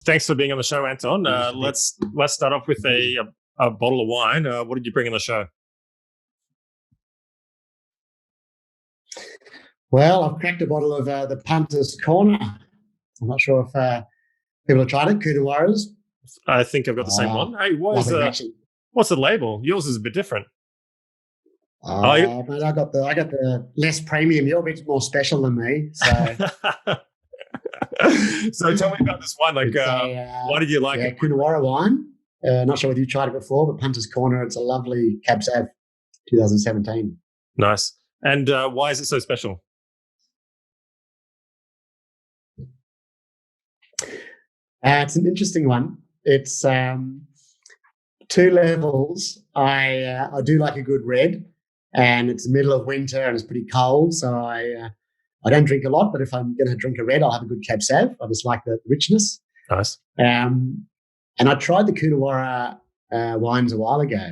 Thanks for being on the show, Anton. Let's start off with a bottle of wine. What did you bring on the show? Well, I've cracked a bottle of the Punter's Corner. I'm not sure if people have tried it. Coonawarras. I think I've got the same one. Hey, what's the label? Yours is a bit different. Mate, I got the less premium. You're a bit more special than me. So, so tell me about this wine. Like, why did you like it? Coonawarra wine. Not sure whether you've tried it before, but Punter's Corner. It's a lovely Cab Sav, 2017. Nice. And why is it so special? It's an interesting one. It's 2 levels. I do like a good red, and it's the middle of winter and it's pretty cold, so I don't drink a lot. But if I'm going to drink a red, I'll have a good Cab Sav. I just like the richness. Nice. And I tried the Coonawarra wines a while ago,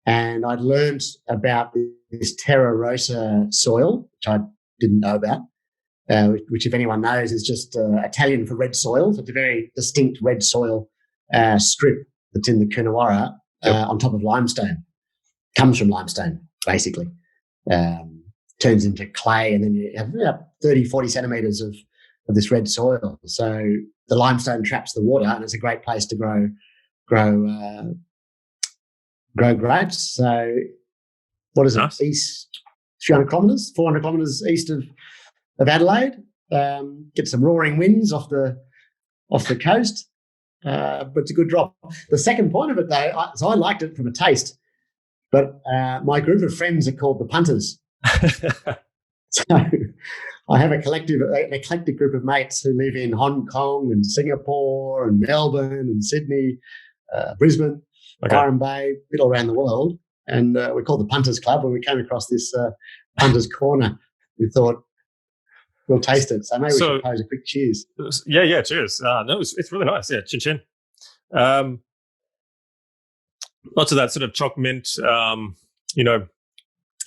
and I'd learned about this Terra Rosa soil, which I didn't know about. Which, if anyone knows, is just Italian for red soil. So it's a very distinct red soil strip that's in the Coonawarra on top of limestone. Comes from limestone, basically. Turns into clay, and then you have 30, 40 centimetres of this red soil. So the limestone traps the water, and it's a great place to grow grapes. So what is it? East 300 kilometres, 400 kilometres east of Adelaide. Get some roaring winds off the coast, but it's a good drop. The second point of it, though, I liked it from a taste, but my group of friends are called the Punters. So I have an eclectic group of mates who live in Hong Kong and Singapore and Melbourne and Sydney, Brisbane, Byron Bay, a bit all around the world, and we're called the Punters Club. When we came across this Punter's Corner, we thought, we'll taste it. So maybe we should pose a quick cheers. Yeah, cheers. No, it's really nice. Yeah, chin chin. Lots of that sort of choc mint,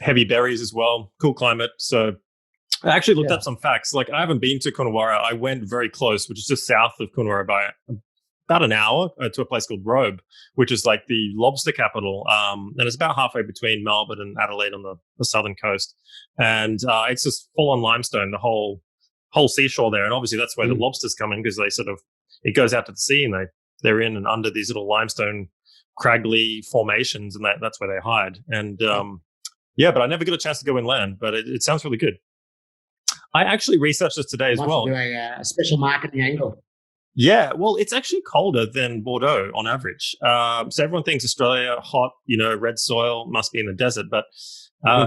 heavy berries as well. Cool climate. So I actually looked up some facts. Like, I haven't been to Coonawarra. I went very close, which is just south of Coonawarra by about an hour to a place called Robe, which is like the lobster capital. And it's about halfway between Melbourne and Adelaide on the southern coast. And it's just full on limestone, the whole seashore there. And obviously that's where the lobsters come in, because it goes out to the sea, and they're in and under these little limestone craggly formations, and that's where they hide. And but I never got a chance to go inland, but it sounds really good. I actually researched this today as well. Do a special marketing angle. Yeah, well, it's actually colder than Bordeaux on average. So everyone thinks Australia, hot, red soil, must be in the desert, but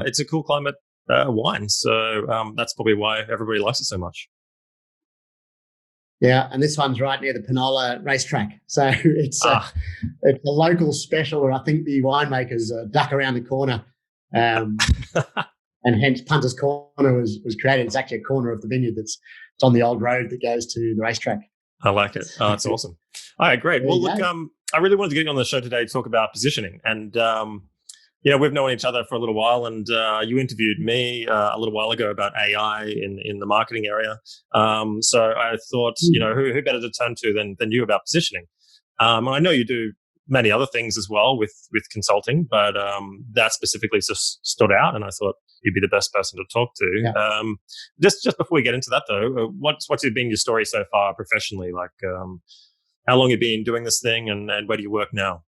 it's a cool climate wine. So that's probably why everybody likes it so much. Yeah, and this one's right near the Penola racetrack. So it's a local special where I think the winemakers duck around the corner. And hence Punter's Corner was created. It's actually a corner of the vineyard it's on the old road that goes to the racetrack. I like it. Oh, that's awesome. All right, great. Well, look, I really wanted to get you on the show today to talk about positioning. And, we've known each other for a little while, and you interviewed me a little while ago about AI in the marketing area. So I thought, who better to turn to than you about positioning? And I know you do many other things as well with consulting, but that specifically just stood out, and I thought you'd be the best person to talk to. Yeah. Just before we get into that, though, what's been your story so far professionally? Like, how long have you been doing this thing, and where do you work now?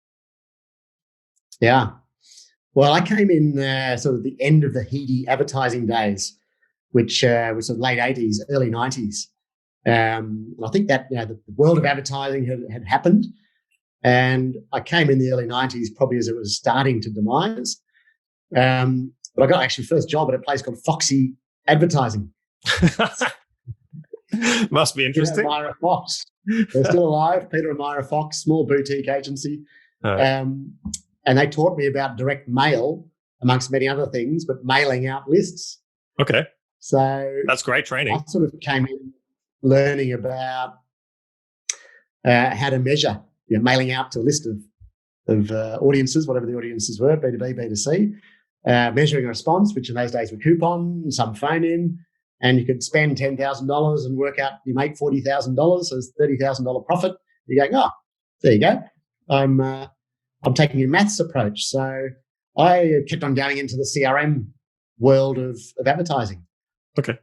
Yeah. Well, I came in sort of the end of the heady advertising days, which was sort of late 80s, early 90s. And I think that the world of advertising had happened. And I came in the early 90s probably as it was starting to demise. But I got actually first job at a place called Foxy Advertising. Must be interesting. Peter and Myra Fox. They're still alive. Peter and Myra Fox, small boutique agency. And they taught me about direct mail, amongst many other things, but mailing out lists. Okay. So that's great training. I sort of came in learning about how to measure, mailing out to a list of audiences, whatever the audiences were, B2B, B2C, measuring a response, which in those days were coupon, some phone in, and you could spend $10,000 and work out you make $40,000, so it's $30,000 profit You're going, oh, there you go. I'm taking a maths approach. So I kept on going into the CRM world of advertising. Okay.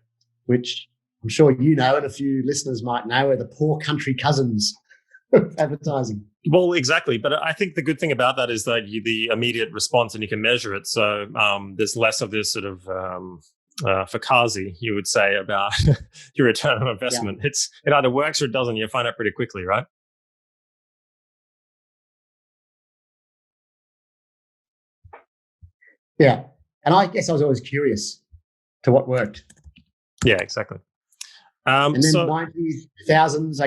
Which I'm sure you know, and a few listeners might know, are the poor country cousins of advertising. Well, exactly. But I think the good thing about that is that the immediate response, and you can measure it. So there's less of this sort of fugazi, you would say, about your return on investment. Yeah. It either works or it doesn't. You find out pretty quickly, right? Yeah. And I guess I was always curious to what worked. Yeah, exactly. And then 90s, 2000s,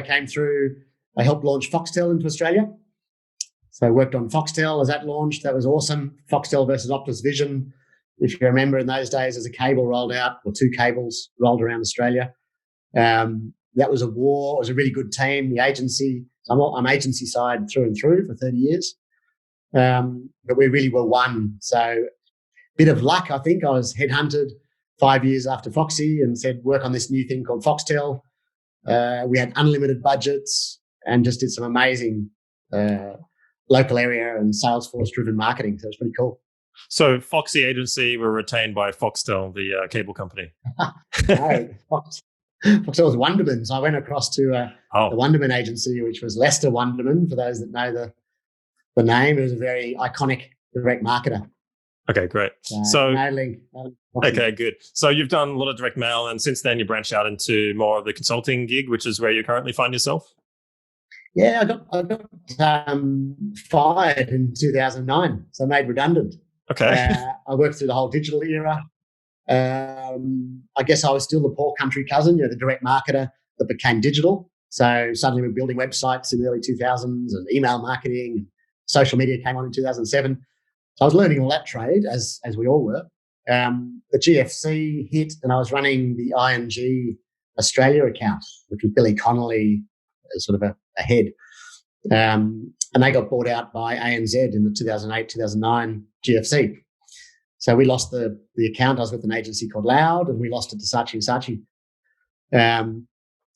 I helped launch Foxtel into Australia. So I worked on Foxtel as that launched. That was awesome. Foxtel versus Optus Vision. If you remember, in those days, as a cable rolled out, or 2 cables rolled around Australia. That was a war. It was a really good team. The agency, I'm agency side through and through for 30 years. But we really were one. So bit of luck, I think. I was headhunted 5 years after Foxy and said, work on this new thing called Foxtel. We had unlimited budgets and just did some amazing local area and Salesforce-driven marketing. So it was pretty cool. So Foxy Agency were retained by Foxtel, the cable company. No, Foxtel was Wunderman. So I went across to the Wunderman agency, which was Lester Wunderman, for those that know the name. It was a very iconic direct marketer. Okay, great. Okay, good. So you've done a lot of direct mail, and since then you branched out into more of the consulting gig, which is where you currently find yourself? Yeah, I got fired in 2009, so made redundant. Okay. I worked through the whole digital era. I guess I was still the poor country cousin, the direct marketer that became digital. So suddenly we're building websites in the early 2000s and email marketing. And social media came on in 2007. So I was learning all that trade, as we all were. The GFC hit, and I was running the ING Australia account, which was Billy Connolly as sort of a head. And they got bought out by ANZ in the 2008-2009 GFC. So we lost the account. I was with an agency called Loud, and we lost it to Saatchi & Saatchi.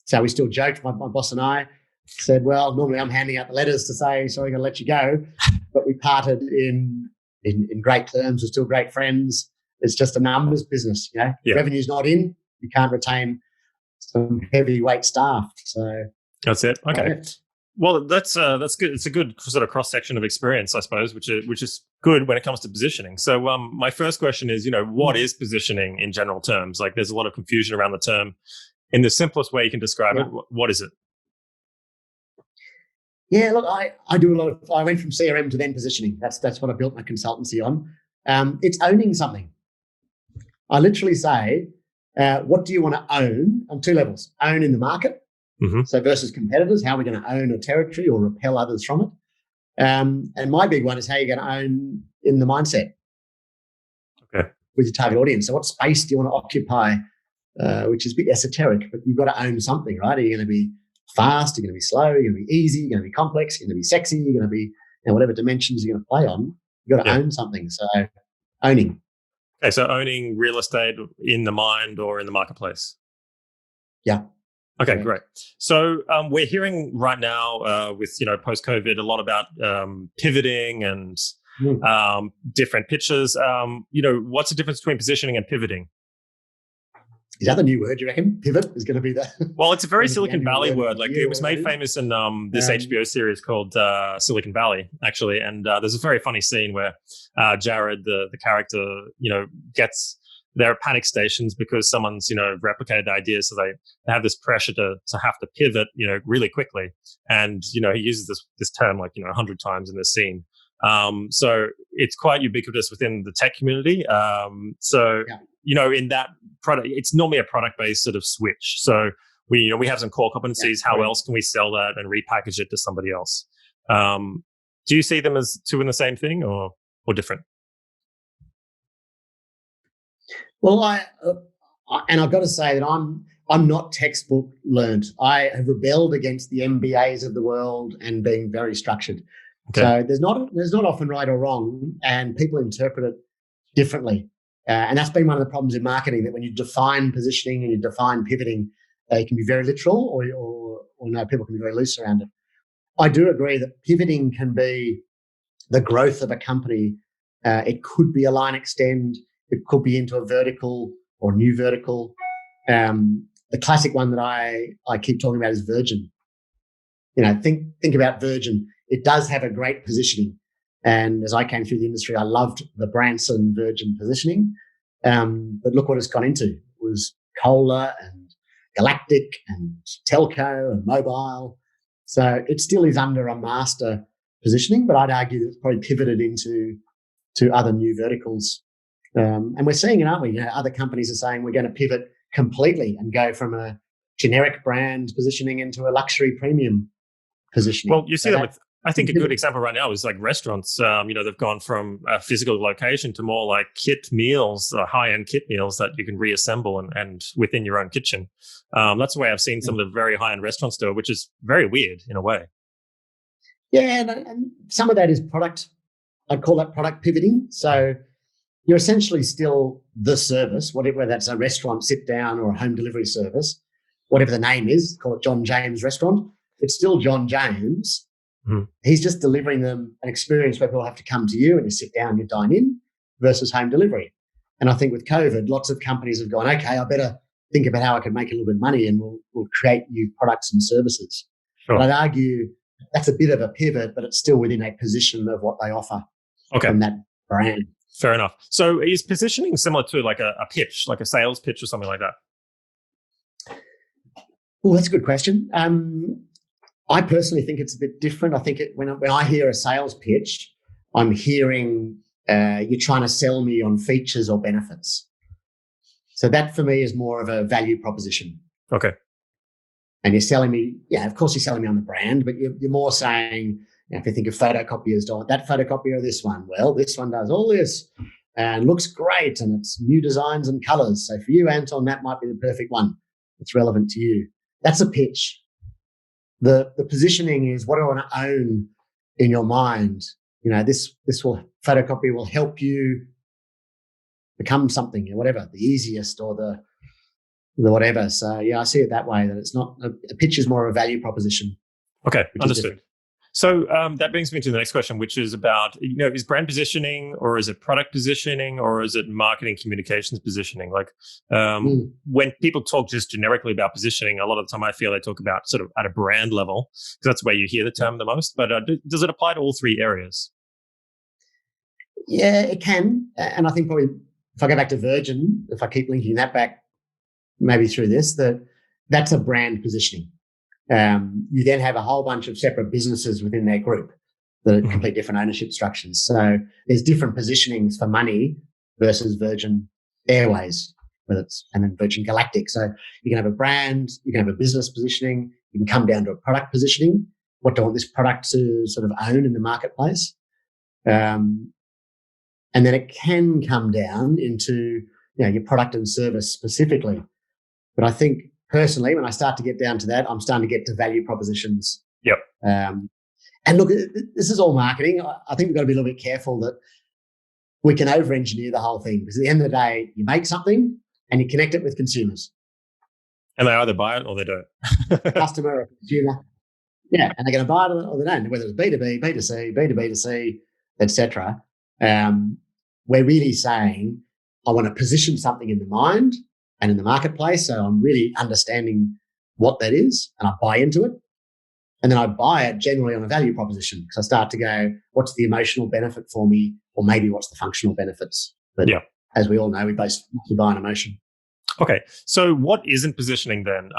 So we still joked, my boss and I said, well, normally I'm handing out the letters to say, sorry, I'm going to let you go. But we parted in great terms. We're still great friends. It's just a numbers business, Yeah. Revenue's not in, you can't retain some heavyweight staff. So that's it. Okay. Well, that's good. It's a good sort of cross section of experience, I suppose, which is good when it comes to positioning. So, my first question is, what is positioning in general terms? Like, there's a lot of confusion around the term. In the simplest way you can describe it, what is it? Yeah, look, I do a lot of. I went from CRM to then positioning. That's what I built my consultancy on. It's owning something. I literally say, what do you want to own on 2 levels? Own in the market. Mm-hmm. So versus competitors, how are we going to own a territory or repel others from it? And my big one is how you're going to own in the mindset. Okay. With your target audience. So what space do you want to occupy? Which is a bit esoteric, but you've got to own something, right? Are you going to be fast? You're going to be slow? You're going to be easy? You're going to be complex? You're going to be sexy? You're going to be whatever dimensions you're going to play on. You've got to own something. So owning. Okay, so owning real estate in the mind or in the marketplace. Yeah. Okay, great. So we're hearing right now with post-COVID a lot about pivoting and different pitches. What's the difference between positioning and pivoting? Is that the new word, you reckon? Pivot is going to be the... Well, it's a very Silicon Valley word. Like, it was made famous in this HBO series called Silicon Valley, actually. And there's a very funny scene where Jared, the character, gets... There are panic stations because someone's, replicated the idea. So they have this pressure to have to pivot, really quickly. And, he uses this term 100 times in this scene. So it's quite ubiquitous within the tech community. In that product, it's normally a product-based sort of switch. So we have some core competencies. How else can we sell that and repackage it to somebody else? Do you see them as two in the same thing or different? Well, I've got to say that I'm not textbook learned. I have rebelled against the MBAs of the world and being very structured. Okay. So there's not often right or wrong, and people interpret it differently. And that's been one of the problems in marketing, that when you define positioning and you define pivoting, it can be very literal, or people can be very loose around it. I do agree that pivoting can be the growth of a company. It could be a line extend. It could be into a vertical or new vertical. The classic one that I keep talking about is Virgin. Think about Virgin. It does have a great positioning. And as I came through the industry, I loved the Branson Virgin positioning. But look what it's gone into. It was Cola and Galactic and Telco and Mobile. So it still is under a master positioning, but I'd argue that it's probably pivoted into other new verticals. And we're seeing it, aren't we? Other companies are saying we're going to pivot completely and go from a generic brand positioning into a luxury premium positioning. Well, you see that with, I think a good example right now is like restaurants. They've gone from a physical location to more like kit meals, high-end kit meals that you can reassemble and within your own kitchen. That's the way I've seen some of the very high-end restaurants do it, which is very weird in a way. Yeah, and some of that is product. I'd call that product pivoting. So you're essentially still the service, whether that's a restaurant sit down or a home delivery service, whatever the name is, call it John James Restaurant. It's still John James. Mm. He's just delivering them an experience where people have to come to you and you sit down, you dine in versus home delivery. And I think with COVID, lots of companies have gone, okay, I better think about how I can make a little bit of money and we'll create new products and services. Sure. But I'd argue that's a bit of a pivot, but it's still within a position of what they offer from that brand. Fair enough. So is positioning similar to like a pitch, like a sales pitch or something like that? Well, that's a good question. I personally think it's a bit different. I think when I hear a sales pitch, I'm hearing you're trying to sell me on features or benefits. So that for me is more of a value proposition. Okay. And you're selling me, of course you're selling me on the brand, but you're more saying, if you think of photocopiers, don't want that photocopier or this one. Well, this one does all this and looks great and it's new designs and colours. So for you, Anton, that might be the perfect one that's relevant to you. That's a pitch. The positioning is what do I want to own in your mind? This photocopy will help you become something or whatever, the easiest or the whatever. So I see it that way, that it's not a pitch is more of a value proposition. Okay, understood. So that brings me to the next question, which is about, is brand positioning or is it product positioning or is it marketing communications positioning? Like when people talk just generically about positioning, a lot of the time I feel they talk about sort of at a brand level because that's where you hear the term the most. But does it apply to all three areas? Yeah, it can. And I think probably if I go back to Virgin, if I keep linking that back maybe through this, that's a brand positioning. You then have a whole bunch of separate businesses within their group that are complete different ownership structures. So there's different positionings for money versus Virgin Airways, and then Virgin Galactic. So you can have a brand, you can have a business positioning, you can come down to a product positioning. What do I want this product to sort of own in the marketplace? And then it can come down into your product and service specifically. But I think personally, when I start to get down to that, I'm starting to get to value propositions. Yep. And look, this is all marketing. I think we've got to be a little bit careful that we can over-engineer the whole thing because at the end of the day, you make something and you connect it with consumers. And they either buy it or they don't. Customer or consumer. Yeah, and they're going to buy it or they don't, whether it's B2B, B2C, B2B2C, etc. We're really saying, I want to position something in the mind and in the marketplace. So I'm really understanding what that is and I buy into it. And then I buy it generally on a value proposition because I start to go, what's the emotional benefit for me? Or maybe what's the functional benefits? But as we all know, we basically buy an emotion. Okay. So what isn't positioning then?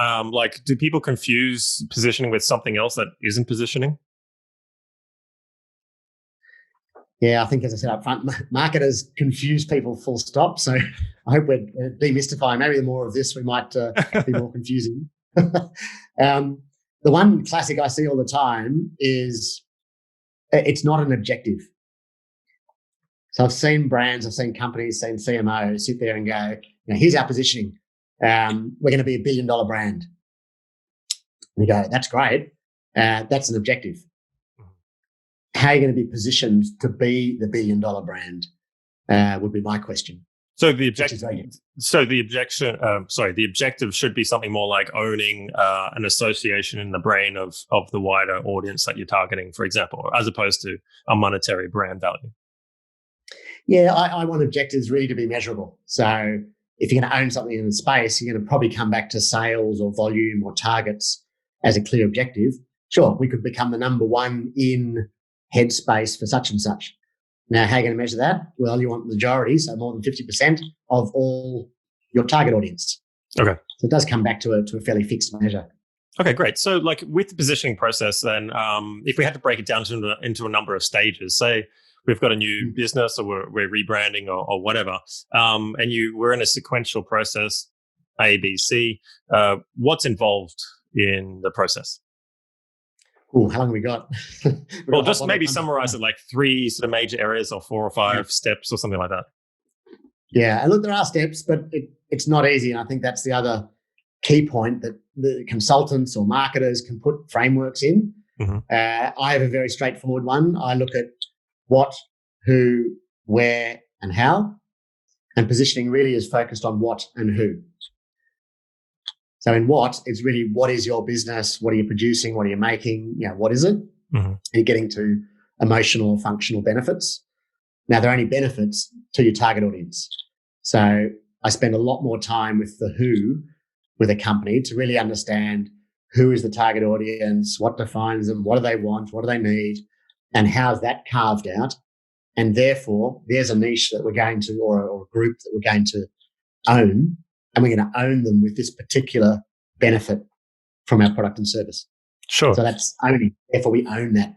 Do people confuse positioning with something else that isn't positioning? Yeah, I think as I said up front, marketers confuse people full stop. So I hope we're demystifying. Maybe the more of this, we might be more confusing. The one classic I see all the time is it's not an objective. So I've seen brands, I've seen companies, seen CMOs sit there and go, here's our positioning. We're going to be $1 billion brand. And you go, that's great. That's an objective. How are you going to be positioned to be the $1 billion brand would be my question. So the objective should be something more like owning an association in the brain of the wider audience that you're targeting, for example, as opposed to a monetary brand value. Yeah, I want objectives really to be measurable. So if you're going to own something in the space, you're going to probably come back to sales or volume or targets as a clear objective. Sure, we could become the number one in headspace for such and such. Now, how are you going to measure that? Well, you want the majority, so more than 50% of all your target audience. Okay. So it does come back to a fairly fixed measure. Okay, great. So like with the positioning process, then if we had to break it down into a number of stages, say we've got a new business or we're rebranding or whatever, and we're in a sequential process, A, B, C, what's involved in the process? Oh, how long have we got? Well, just maybe summarize it like 3 sort of major areas or 4 or 5 steps or something like that. Yeah, and look, there are steps, but it's not easy. And I think that's the other key point, that the consultants or marketers can put frameworks in. Mm-hmm. I have a very straightforward one. I look at what, who, where, and how. And positioning really is focused on what and who. So in what, it's really what is your business? What are you producing? What are you making? What is it? Mm-hmm. You're getting to emotional, functional benefits. Now, there are only benefits to your target audience. So I spend a lot more time with the who with a company to really understand who is the target audience, what defines them, what do they want, what do they need, and how is that carved out. And therefore, there's a niche that we're going to, or a group that we're going to own, and we're going to own them with this particular benefit from our product and service. Sure. So that's owning. Therefore, we own that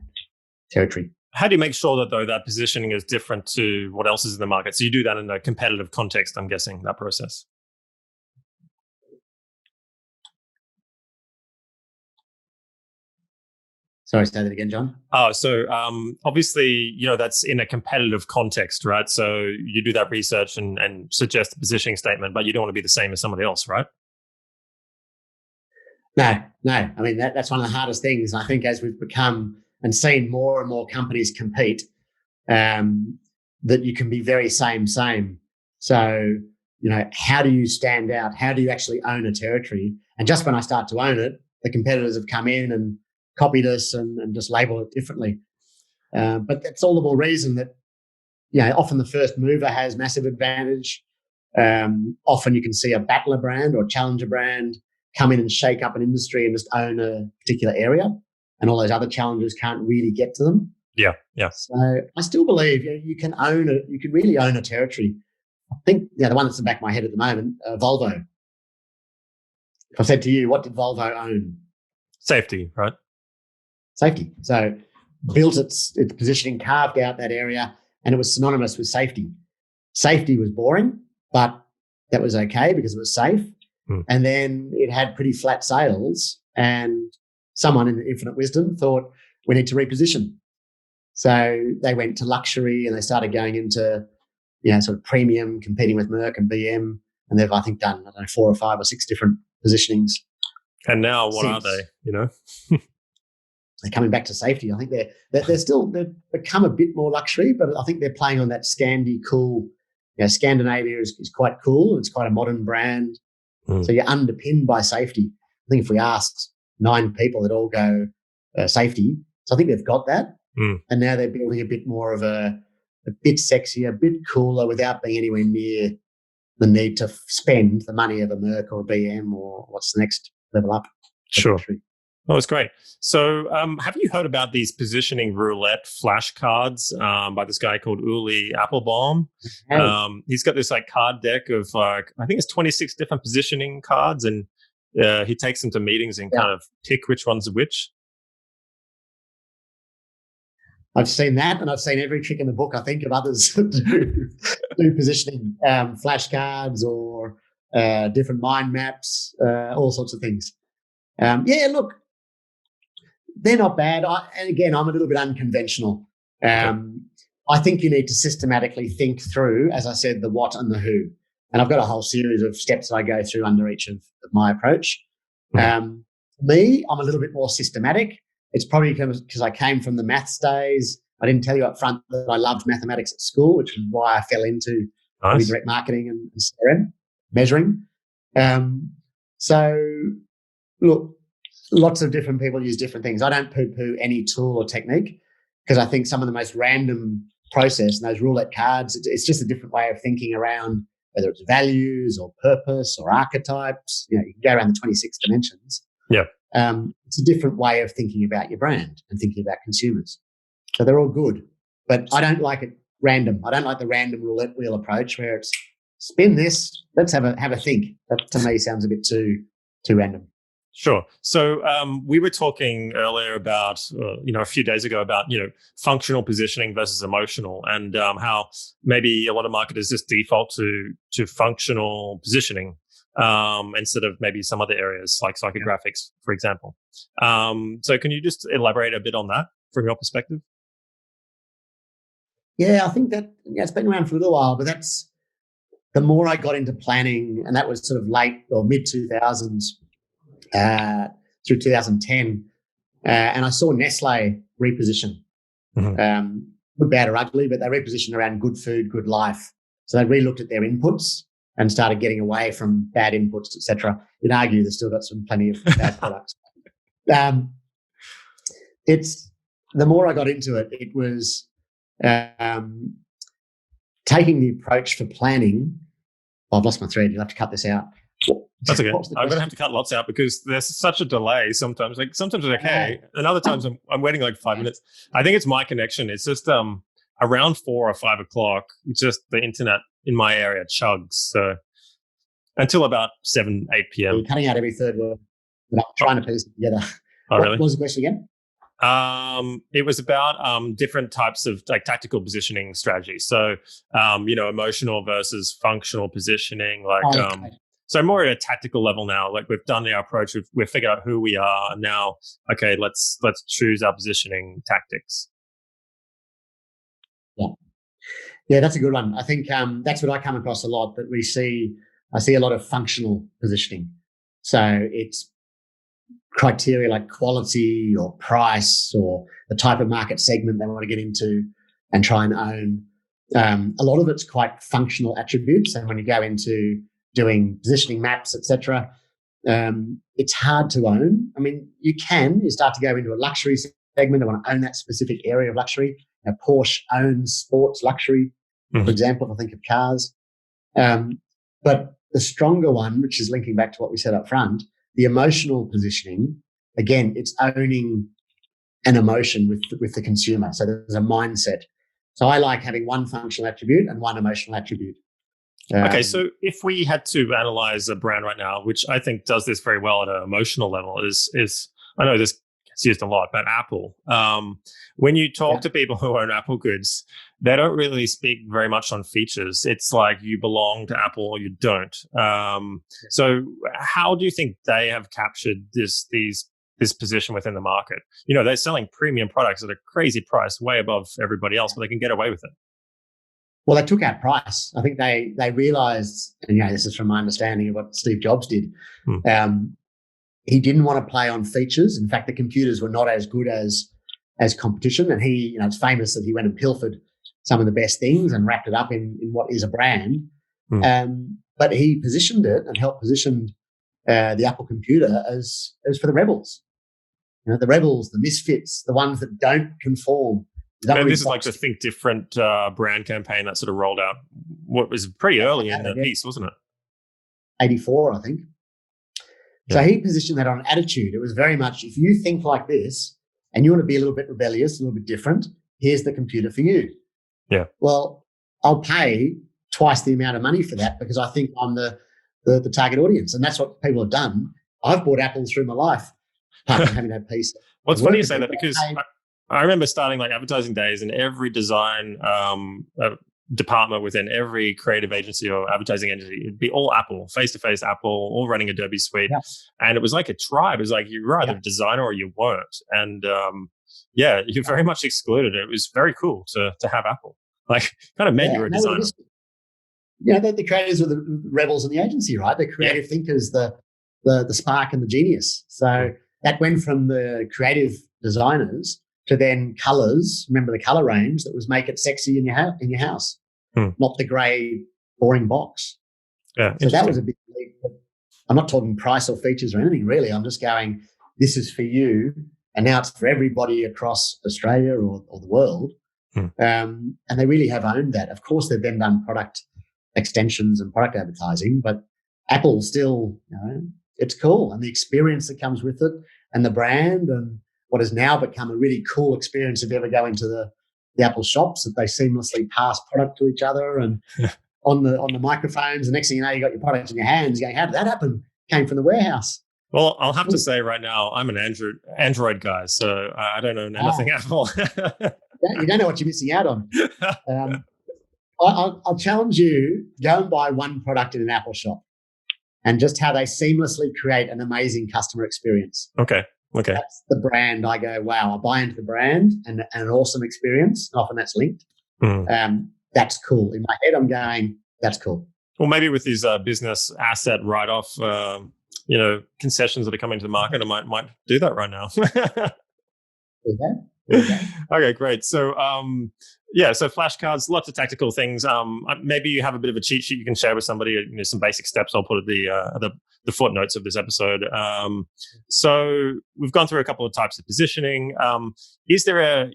territory. How do you make sure that, though, that positioning is different to what else is in the market? So you do that in a competitive context, I'm guessing, that process. Sorry, say that again, John. Oh, so obviously, that's in a competitive context, right? So you do that research and suggest a positioning statement, but you don't want to be the same as somebody else, right? No. I mean, that's one of the hardest things. I think as we've become and seen more and more companies compete, that you can be very same. So, how do you stand out? How do you actually own a territory? And just when I start to own it, the competitors have come in and copied us and just label it differently. But that's all the more reason that, often the first mover has massive advantage. Often you can see a battler brand or challenger brand come in and shake up an industry and just own a particular area, and all those other challengers can't really get to them. Yeah. So I still believe you can own it. You can really own a territory. I think the one that's in the back of my head at the moment, Volvo. If I said to you, what did Volvo own? Safety, right? Safety. So built its positioning, carved out that area, and it was synonymous with safety. Safety was boring, but that was okay because it was safe. And then it had pretty flat sales, and someone in infinite wisdom thought, we need to reposition. So they went to luxury and they started going into, sort of premium, competing with Merck and BM. And they've, I think, done, 4 or 5 or 6 different positionings. And now what are they, They're coming back to safety. I think they've become a bit more luxury, but I think they're playing on that Scandi cool. Scandinavia is quite cool. It's quite a modern brand. So you're underpinned by safety. I think if we asked 9 people, they'd all go safety. So I think they've got that. And now they're building a bit more of a bit sexier, a bit cooler without being anywhere near the need to spend the money of a Merck or a BM or what's the next level up. Sure. Oh, it's great. So have you heard about these positioning roulette flashcards by this guy called Uli Applebaum? He's got this card deck of I think it's 26 different positioning cards, and he takes them to meetings and kind of pick which one's which. I've seen that, and I've seen every trick in the book, I think, of others that do positioning, flashcards or different mind maps, all sorts of things. Look, they're not bad. And again, I'm a little bit unconventional. I think you need to systematically think through, as I said, the what and the who. And I've got a whole series of steps that I go through under each of my approach. Me, I'm a little bit more systematic. It's probably because I came from the maths days. I didn't tell you up front that I loved mathematics at school, which is why I fell into Nice. direct marketing and CRM, measuring. So, look, lots of different people use different things. I don't poo-poo any tool or technique because I think some of the most random process and those roulette cards, it's just a different way of thinking around whether it's values or purpose or archetypes. You can go around the 26 dimensions. Yeah. It's a different way of thinking about your brand and thinking about consumers. So they're all good. But I don't like it random. I don't like the random roulette wheel approach where it's spin this, let's have a think. That to me sounds a bit too random. Sure. So we were talking earlier about, a few days ago about, functional positioning versus emotional, and how maybe a lot of marketers just default to functional positioning instead of maybe some other areas like psychographics, for example. So can you just elaborate a bit on that from your perspective? Yeah, I think that it's been around for a little while, but that's the more I got into planning, and that was sort of late or mid 2000s. Through 2010, and I saw Nestle reposition, good, bad, or ugly, but they repositioned around good food, good life. So they re-looked at their inputs and started getting away from bad inputs, etc. You'd argue they've still got plenty of bad products. It's the more I got into it, it was taking the approach for planning. Oh, I've lost my thread. You'll have to cut this out. That's okay. I'm going to have to cut lots out because there's such a delay sometimes. Like sometimes it's okay, and other times I'm waiting like 5 minutes. I think it's my connection. It's just around 4 or 5 o'clock. It's just the internet in my area chugs. So until about 7, 8 p.m. You're cutting out every third word. I'm trying to piece it together. Oh, really? What was the question again? It was about different types of like tactical positioning strategies. So emotional versus functional positioning, like. So more at a tactical level now, like we've done our approach, we've figured out who we are, and now, okay, let's choose our positioning tactics. Yeah, that's a good one. I think that's what I come across a lot. That I see a lot of functional positioning. So it's criteria like quality or price or the type of market segment they want to get into and try and own. A lot of it's quite functional attributes, and when you go into doing positioning maps, etc. It's hard to own. I mean, you start to go into a luxury segment. I want to own that specific area of luxury. Porsche owns sports luxury, for example, if I think of cars. But the stronger one, which is linking back to what we said up front, the emotional positioning, again, it's owning an emotion with the consumer. So there's a mindset. So I like having one functional attribute and one emotional attribute. Okay, so if we had to analyze a brand right now, which I think does this very well at an emotional level, is I know this gets used a lot, but Apple. When you talk to people who own Apple goods, they don't really speak very much on features. It's like you belong to Apple or you don't. So how do you think they have captured this position within the market? They're selling premium products at a crazy price, way above everybody else, but they can get away with it. Well, they took out price. I think they realised, and this is from my understanding of what Steve Jobs did. He didn't want to play on features. In fact, the computers were not as good as competition, and he, it's famous that he went and pilfered some of the best things and wrapped it up in what is a brand. But he positioned it and helped position the Apple computer as for the rebels. The rebels, the misfits, the ones that don't conform. And this is like the Think Different brand campaign that sort of rolled out. What was pretty early in the piece, wasn't it? 84, I think. Yeah. So he positioned that on attitude. It was very much, if you think like this and you want to be a little bit rebellious, a little bit different, here's the computer for you. Yeah. Well, I'll pay twice the amount of money for that because I think I'm the target audience. And that's what people have done. I've bought Apples through my life, apart from having no piece. Well, it's funny you say that because I remember starting like advertising days, and every design department within every creative agency or advertising agency, it'd be all Apple, face-to-face Apple, all running Adobe Suite. Yeah. And it was like a tribe. It was like you were either a designer or you weren't. And you're very much excluded. It was very cool to have Apple. Like kind of meant you were a designer. The creators were the rebels in the agency, right? The creative thinkers, the spark and the genius. So that went from the creative designers to then colours. Remember the colour range that was make it sexy in your house, not the grey boring box. Yeah. So that was a big leap. But I'm not talking price or features or anything really. I'm just going, this is for you. And now it's for everybody across Australia or the world. And they really have owned that. Of course, they've then done product extensions and product advertising, but Apple still, it's cool. And the experience that comes with it and the brand and what has now become a really cool experience if you ever go into the Apple shops, that they seamlessly pass product to each other and on the microphones. The next thing you know, you got your product in your hands going, how did that happen? Came from the warehouse. Well, I'll have to say right now, I'm an Android guy, so I don't own anything Apple. You don't know what you're missing out on. I'll challenge you, go and buy one product in an Apple shop and just how they seamlessly create an amazing customer experience. Okay. That's the brand. I go, wow, I buy into the brand and an awesome experience. Often that's linked. That's cool. In my head, I'm going, that's cool. Well, maybe with these business asset write-off, concessions that are coming to the market, I might do that right now. Okay, great. So, so flashcards, lots of tactical things. Maybe you have a bit of a cheat sheet you can share with somebody. Some basic steps I'll put at the footnotes of this episode. So we've gone through a couple of types of positioning. Is there a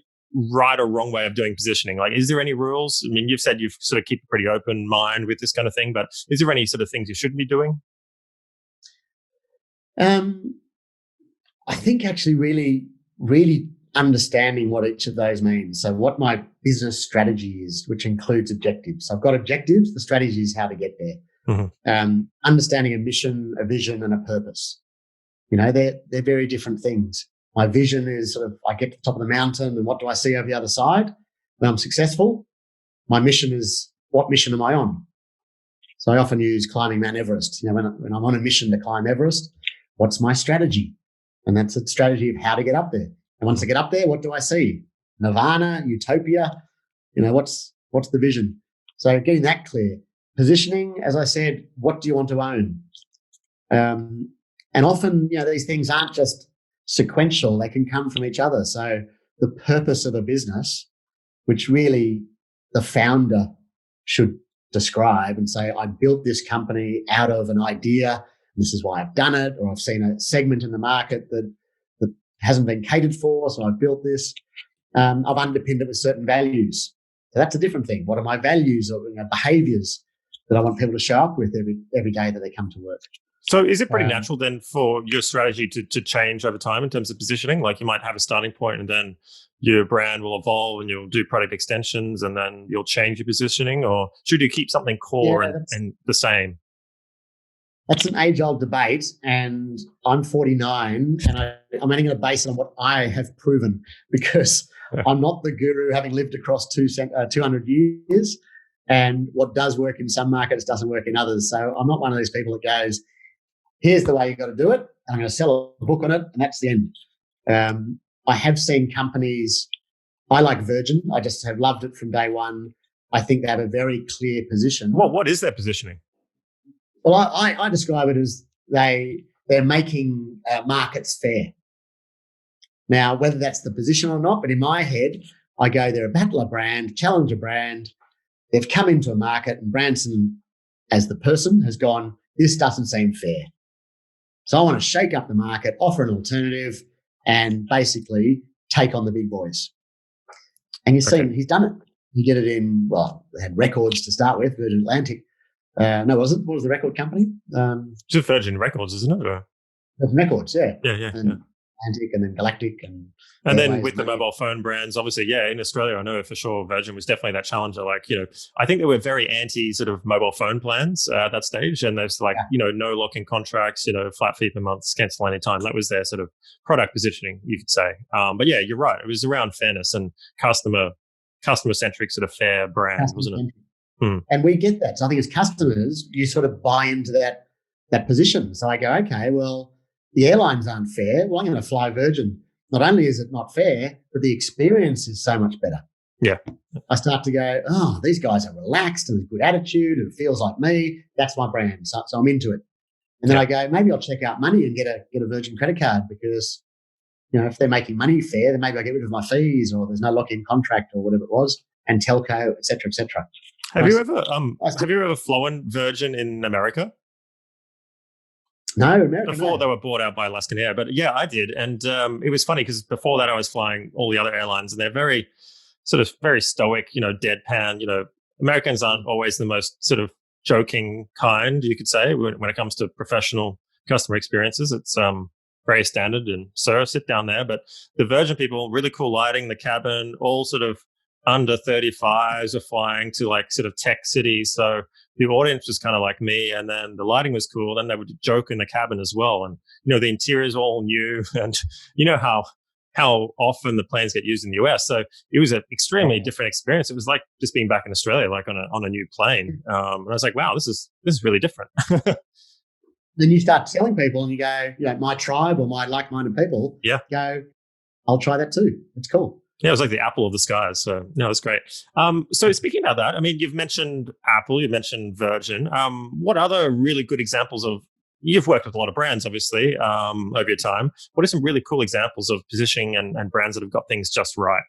right or wrong way of doing positioning? Like, is there any rules? I mean, you've said you've sort of keep a pretty open mind with this kind of thing, but is there any sort of things you shouldn't be doing? I think actually really, really understanding what each of those means. So what my business strategy is, which includes objectives. I've got objectives. The strategy is how to get there. Understanding a mission, a vision, and a purpose. They're very different things. My vision is sort of, I get to the top of the mountain and what do I see over the other side when I'm successful? My mission is, what mission am I on? So I often use climbing Mount Everest. When I'm on a mission to climb Everest, what's my strategy? And that's a strategy of how to get up there. And once I get up there, what do I see? Nirvana, utopia, what's the vision? So getting that clear. Positioning, as I said, what do you want to own? And often, these things aren't just sequential. They can come from each other. So the purpose of a business, which really the founder should describe and say, I built this company out of an idea. This is why I've done it. Or I've seen a segment in the market that hasn't been catered for. So I've built this. I've underpinned it with certain values. So that's a different thing. What are my values or behaviors that I want people to show up with every day that they come to work? So is it pretty natural then for your strategy to change over time in terms of positioning? Like you might have a starting point and then your brand will evolve and you'll do product extensions and then you'll change your positioning, or should you keep something core and the same? That's an age-old debate, and I'm 49 and I'm only going to base it on what I have proven because I'm not the guru having lived across 200 years, and what does work in some markets doesn't work in others. So I'm not one of these people that goes, here's the way you've got to do it, and I'm going to sell a book on it, and that's the end. I have seen companies, I like Virgin. I just have loved it from day one. I think they have a very clear position. Well, what is their positioning? Well, I describe it as they're making markets fair. Now, whether that's the position or not, but in my head, I go, they're a battler brand, challenger brand. They've come into a market and Branson, as the person, has gone, this doesn't seem fair. So I want to shake up the market, offer an alternative, and basically take on the big boys. And you see, he's done it. He did it in, they had Records to start with, Virgin Atlantic. No, was it? What was the record company? It's just Virgin Records, isn't it? Or? Records, yeah. Yeah. Atlantic and then Galactic. And then with the mobile phone brands, obviously, in Australia, I know for sure Virgin was definitely that challenger. Like, I think they were very anti sort of mobile phone plans at that stage. And there's like, no lock-in contracts, flat fee per month, cancel any time. That was their sort of product positioning, you could say. But yeah, you're right. It was around fairness and customer-centric sort of fair brand, wasn't it? And we get that. So I think as customers, you sort of buy into that position. So I go, okay, well, the airlines aren't fair. Well, I'm going to fly Virgin. Not only is it not fair, but the experience is so much better. Yeah. I start to go, these guys are relaxed and a good attitude and it feels like me. That's my brand. So I'm into it. And then I go, maybe I'll check out money and get a Virgin credit card because, if they're making money fair, then maybe I get rid of my fees or there's no lock-in contract or whatever it was, and telco, et cetera, et cetera. Have you ever flown Virgin in America? No, America. Before they were bought out by Alaskan Air, but yeah, I did, and it was funny because before that I was flying all the other airlines, and they're very very stoic, deadpan. Americans aren't always the most sort of joking kind, you could say, when it comes to professional customer experiences. It's very standard and sir, sit down there. But the Virgin people, really cool lighting, the cabin, all sort of under 35s are flying to like sort of tech cities. So the audience was kind of like me, and then the lighting was cool. Then they would joke in the cabin as well. And, the interior is all new, and how often the planes get used in the US. So it was an extremely different experience. It was like just being back in Australia, like on a new plane. And I was like, wow, this is really different. Then you start telling people and you go, my tribe or my like-minded people go, I'll try that too. It's cool. Yeah, it was like the apple of the skies. So no, it's great. So speaking about that, I mean, you've mentioned Apple, you've mentioned Virgin. What other really good examples of, you've worked with a lot of brands, obviously, over your time. What are some really cool examples of positioning and brands that have got things just right?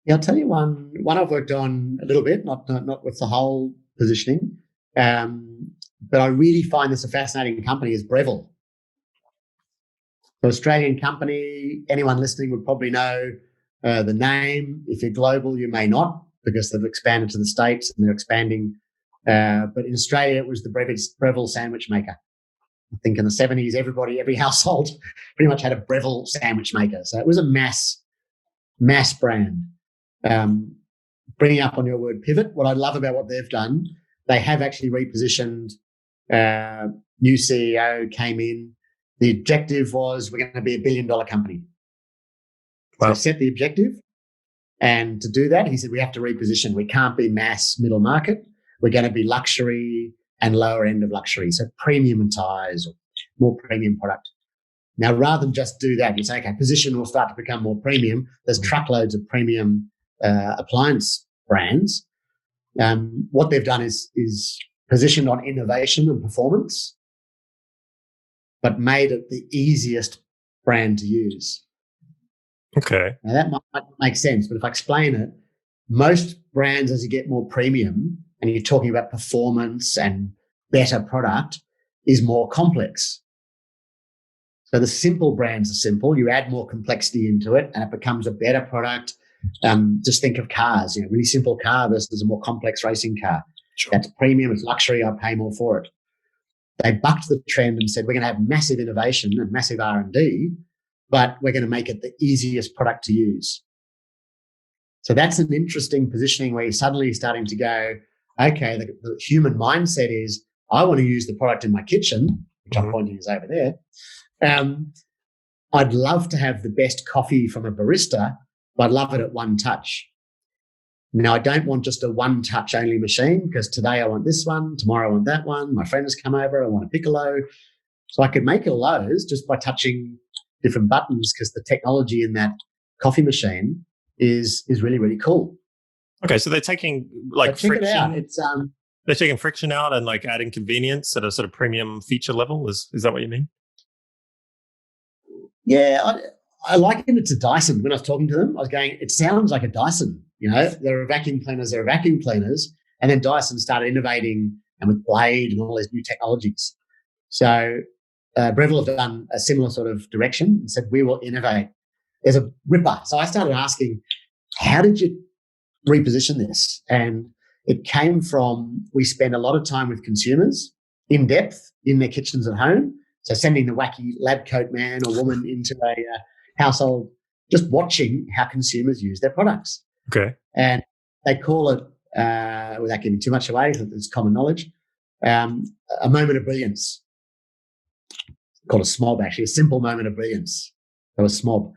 Yeah, I'll tell you one I've worked on a little bit, not with the whole positioning, but I really find this a fascinating company is Breville. An Australian company, anyone listening would probably know the name. If you're global, you may not, because they've expanded to the States and they're expanding. But in Australia, it was the Breville sandwich maker. I think in the 70s, every household pretty much had a Breville sandwich maker. So it was a mass brand. Bringing up on your word pivot, what I love about what they've done, they have actually repositioned. New CEO came in. The objective was we're going to be $1 billion company. Wow. So set the objective. And to do that, he said, we have to reposition. We can't be mass middle market. We're going to be luxury and lower end of luxury. So premiumitize or more premium product. Now, rather than just do that, you say, okay, position will start to become more premium. There's truckloads of premium appliance brands. What they've done is positioned on innovation and performance, but made it the easiest brand to use. Okay. Now, that might make sense, but if I explain it, most brands, as you get more premium and you're talking about performance and better product, is more complex. So the simple brands are simple. You add more complexity into it and it becomes a better product. Just think of cars, really simple car versus a more complex racing car. Sure. That's premium, it's luxury, I pay more for it. They bucked the trend and said, we're going to have massive innovation and massive R&D, but we're going to make it the easiest product to use. So that's an interesting positioning where you're suddenly starting to go, okay, the human mindset is, I want to use the product in my kitchen, which I'm pointing is over there. I'd love to have the best coffee from a barista, but I'd love it at one touch. Now, I don't want just a one-touch only machine because today I want this one, tomorrow I want that one, my friends come over, I want a piccolo. So I could make all those just by touching different buttons because the technology in that coffee machine is really, really cool. Okay, so they're taking like friction. Check it out. It's they're taking friction out and like adding convenience at a sort of premium feature level. Is that what you mean? Yeah, I likened it to Dyson. When I was talking to them, I was going, it sounds like a Dyson. There are vacuum cleaners, and then Dyson started innovating and with Blade and all these new technologies. So Breville have done a similar sort of direction and said, we will innovate. There's a ripper. So I started asking, how did you reposition this? And it came from, we spend a lot of time with consumers in depth in their kitchens at home. So sending the wacky lab coat man or woman into a household, just watching how consumers use their products. Okay. And they call it, without giving too much away, it's common knowledge, a moment of brilliance. Called a SMOB, actually, a simple moment of brilliance. So a SMOB.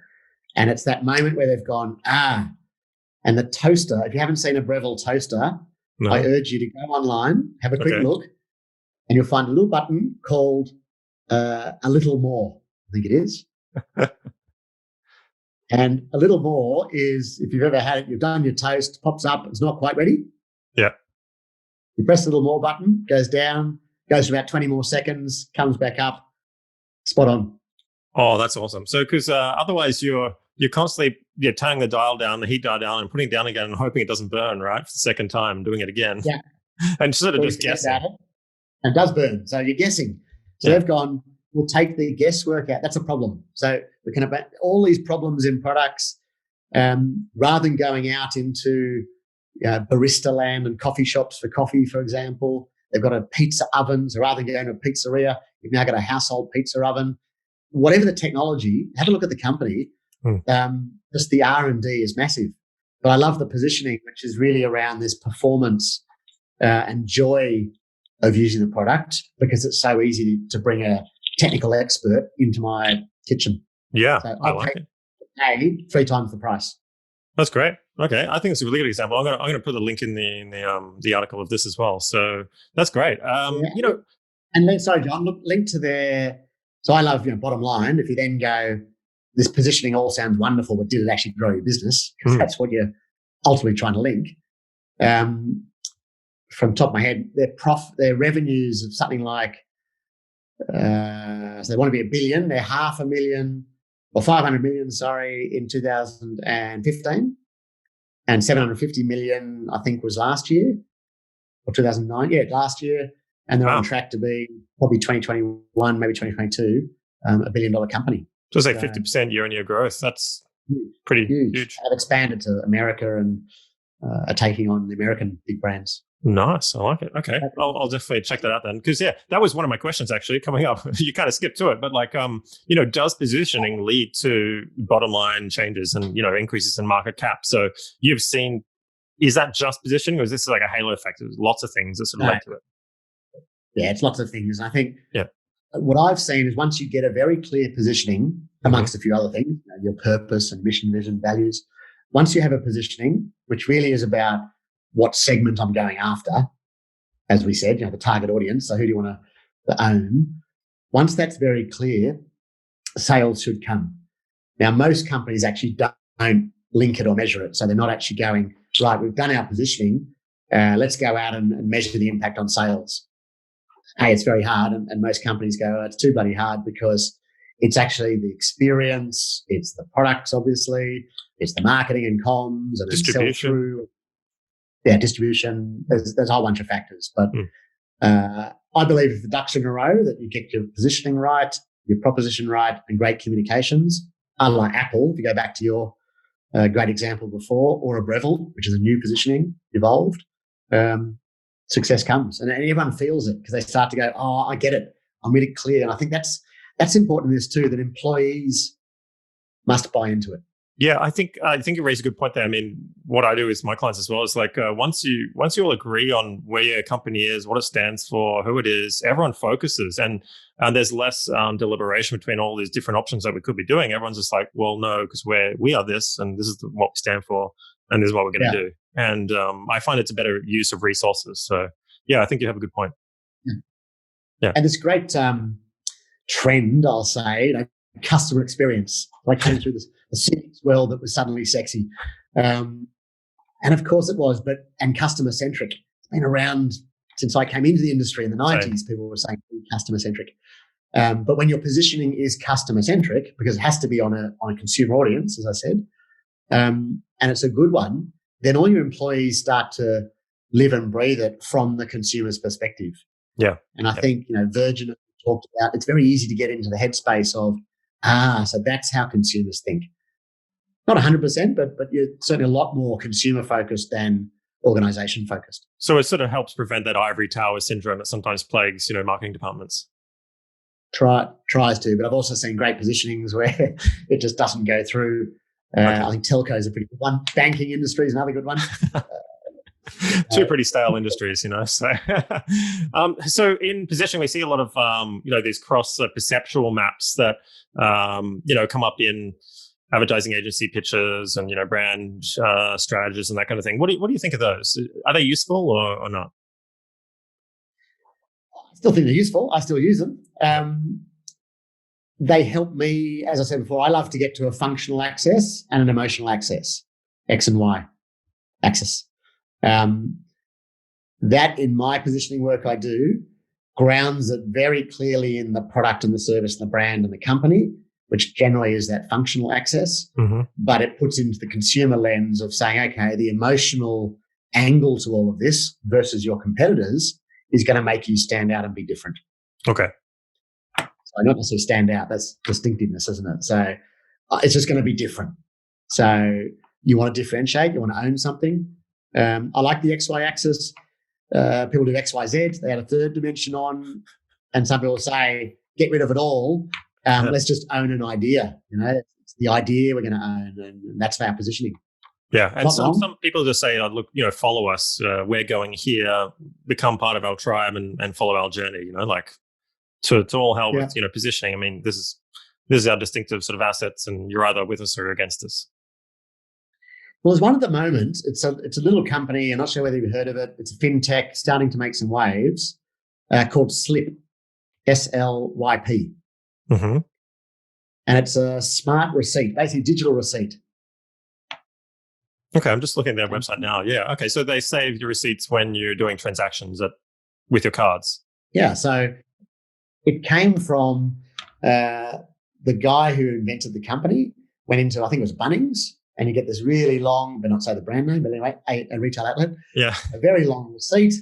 And it's that moment where they've gone, and the toaster, if you haven't seen a Breville toaster, no. I urge you to go online, have a quick look, and you'll find a little button called a little more, I think it is. And a little more is, if you've ever had it, you've done your toast, pops up, it's not quite ready. Yeah. You press the little more button, goes down, goes for about 20 more seconds, comes back up, spot on. Oh, that's awesome. So, because otherwise you're you're constantly turning the dial down, the heat dial down, and putting it down again, and hoping it doesn't burn, right, for the second time, doing it again. Yeah. And sort of just guessing. About it, and it does burn, so you're guessing. So they've gone, we'll take the guesswork out. That's a problem. So we can have all these problems in products, rather than going out into barista land and coffee shops for coffee, for example. They've got a pizza oven, so rather than going to a pizzeria, you've now got a household pizza oven. Whatever the technology, have a look at the company. Just the R&D is massive. But I love the positioning, which is really around this performance and joy of using the product, because it's so easy to bring a technical expert into my kitchen. Yeah, so I like it. Pay 3 times the price. That's great. Okay, I think it's a really good example. I'm gonna put the link in the article of this as well. So that's great. And then, sorry, John, look, link to their. So I love bottom line. If you then go, this positioning all sounds wonderful, but did it actually grow your business? Because that's what you're ultimately trying to link. From the top of my head, their revenues of something like, so they want to be $1 billion. They're $500,000 or 500 million, in 2015, and 750 million, I think, was last year or 2009. Yeah, last year, and they're on track to be probably 2021, maybe 2022, $1 billion company. So it's like 50% year-on-year growth. That's pretty huge. They've expanded to America and are taking on the American big brands. Nice. I like it. Okay. I'll definitely check that out then. Because, that was one of my questions actually coming up. You kind of skipped to it, but does positioning lead to bottom line changes and, increases in market cap? So you've seen, is that just positioning, or is this like a halo effect? There's lots of things that sort of led to it. Yeah, it's lots of things. I think what I've seen is once you get a very clear positioning, amongst a few other things, your purpose and mission, vision, values, once you have a positioning, which really is about what segment I'm going after, as we said, the target audience. So who do you want to own? Once that's very clear, sales should come. Now, most companies actually don't link it or measure it. So they're not actually going, right, we've done our positioning. Let's go out and measure the impact on sales. It's very hard. And most companies go, it's too bloody hard, because it's actually the experience. It's the products, obviously. It's the marketing and comms and distribution. Distribution. There's a whole bunch of factors. But I believe if the ducks are in a row, that you get your positioning right, your proposition right, and great communications, unlike Apple, if you go back to your great example before, or a Breville, which is a new positioning, evolved, success comes. And everyone feels it, because they start to go, I get it. I'm really clear. And I think that's important in this too, that employees must buy into it. Yeah, I think you raised a good point there. I mean, what I do with my clients as well is like once you all agree on where your company is, what it stands for, who it is, everyone focuses, and there's less deliberation between all these different options that we could be doing. Everyone's just like, well, no, because we are this, and this is what we stand for, and this is what we're going to do. And I find it's a better use of resources. So I think you have a good point. Yeah, and this great trend, I'll say, customer experience. Like came through the CX world that was suddenly sexy. And of course it was, and customer centric. It's been around since I came into the industry in the 90s. People were saying customer centric. But when your positioning is customer centric, because it has to be on a consumer audience, as I said, and it's a good one, then all your employees start to live and breathe it from the consumer's perspective. Yeah. And I think, Virgin talked about, it's very easy to get into the headspace of, so that's how consumers think. Not 100%, but you're certainly a lot more consumer focused than organization focused. So it sort of helps prevent that ivory tower syndrome that sometimes plagues, marketing departments. Tries to, but I've also seen great positionings where it just doesn't go through. I think telco is a pretty good one. Banking industry is another good one. Two pretty stale industries, So, so in positioning, we see a lot of these cross perceptual maps that come up in advertising agency pitches and brand strategies and that kind of thing. What do you think of those? Are they useful or not? I still think they're useful. I still use them. They help me, as I said before. I love to get to a functional axis and an emotional axis, X and Y axis. That in my positioning work I do grounds it very clearly in the product and the service and the brand and the company, which generally is that functional access, but it puts into the consumer lens of saying, okay, the emotional angle to all of this versus your competitors is going to make you stand out and be different. Okay. So not necessarily stand out, that's distinctiveness, isn't it? So it's just going to be different. So you want to differentiate, you want to own something. I like the XY axis. People do XYZ, they add a third dimension on, and some people say, get rid of it all. Let's just own an idea. It's the idea we're going to own, and that's our positioning. Yeah, and some people just say, look, follow us. We're going here. Become part of our tribe and follow our journey. Like to all hell with positioning. I mean, this is our distinctive sort of assets, and you're either with us or against us. Well, there's one at the moment. It's a little company. I'm not sure whether you've heard of it. It's a fintech starting to make some waves called Slip, SLYP. Mm-hmm. And it's a smart receipt, basically digital receipt. Okay, I'm just looking at their website now. Yeah, okay. So they save your receipts when you're doing transactions with your cards. Yeah, so it came from the guy who invented the company, went into, I think it was Bunnings, and you get this really long, but not say the brand name, but anyway, a retail outlet. Yeah. A very long receipt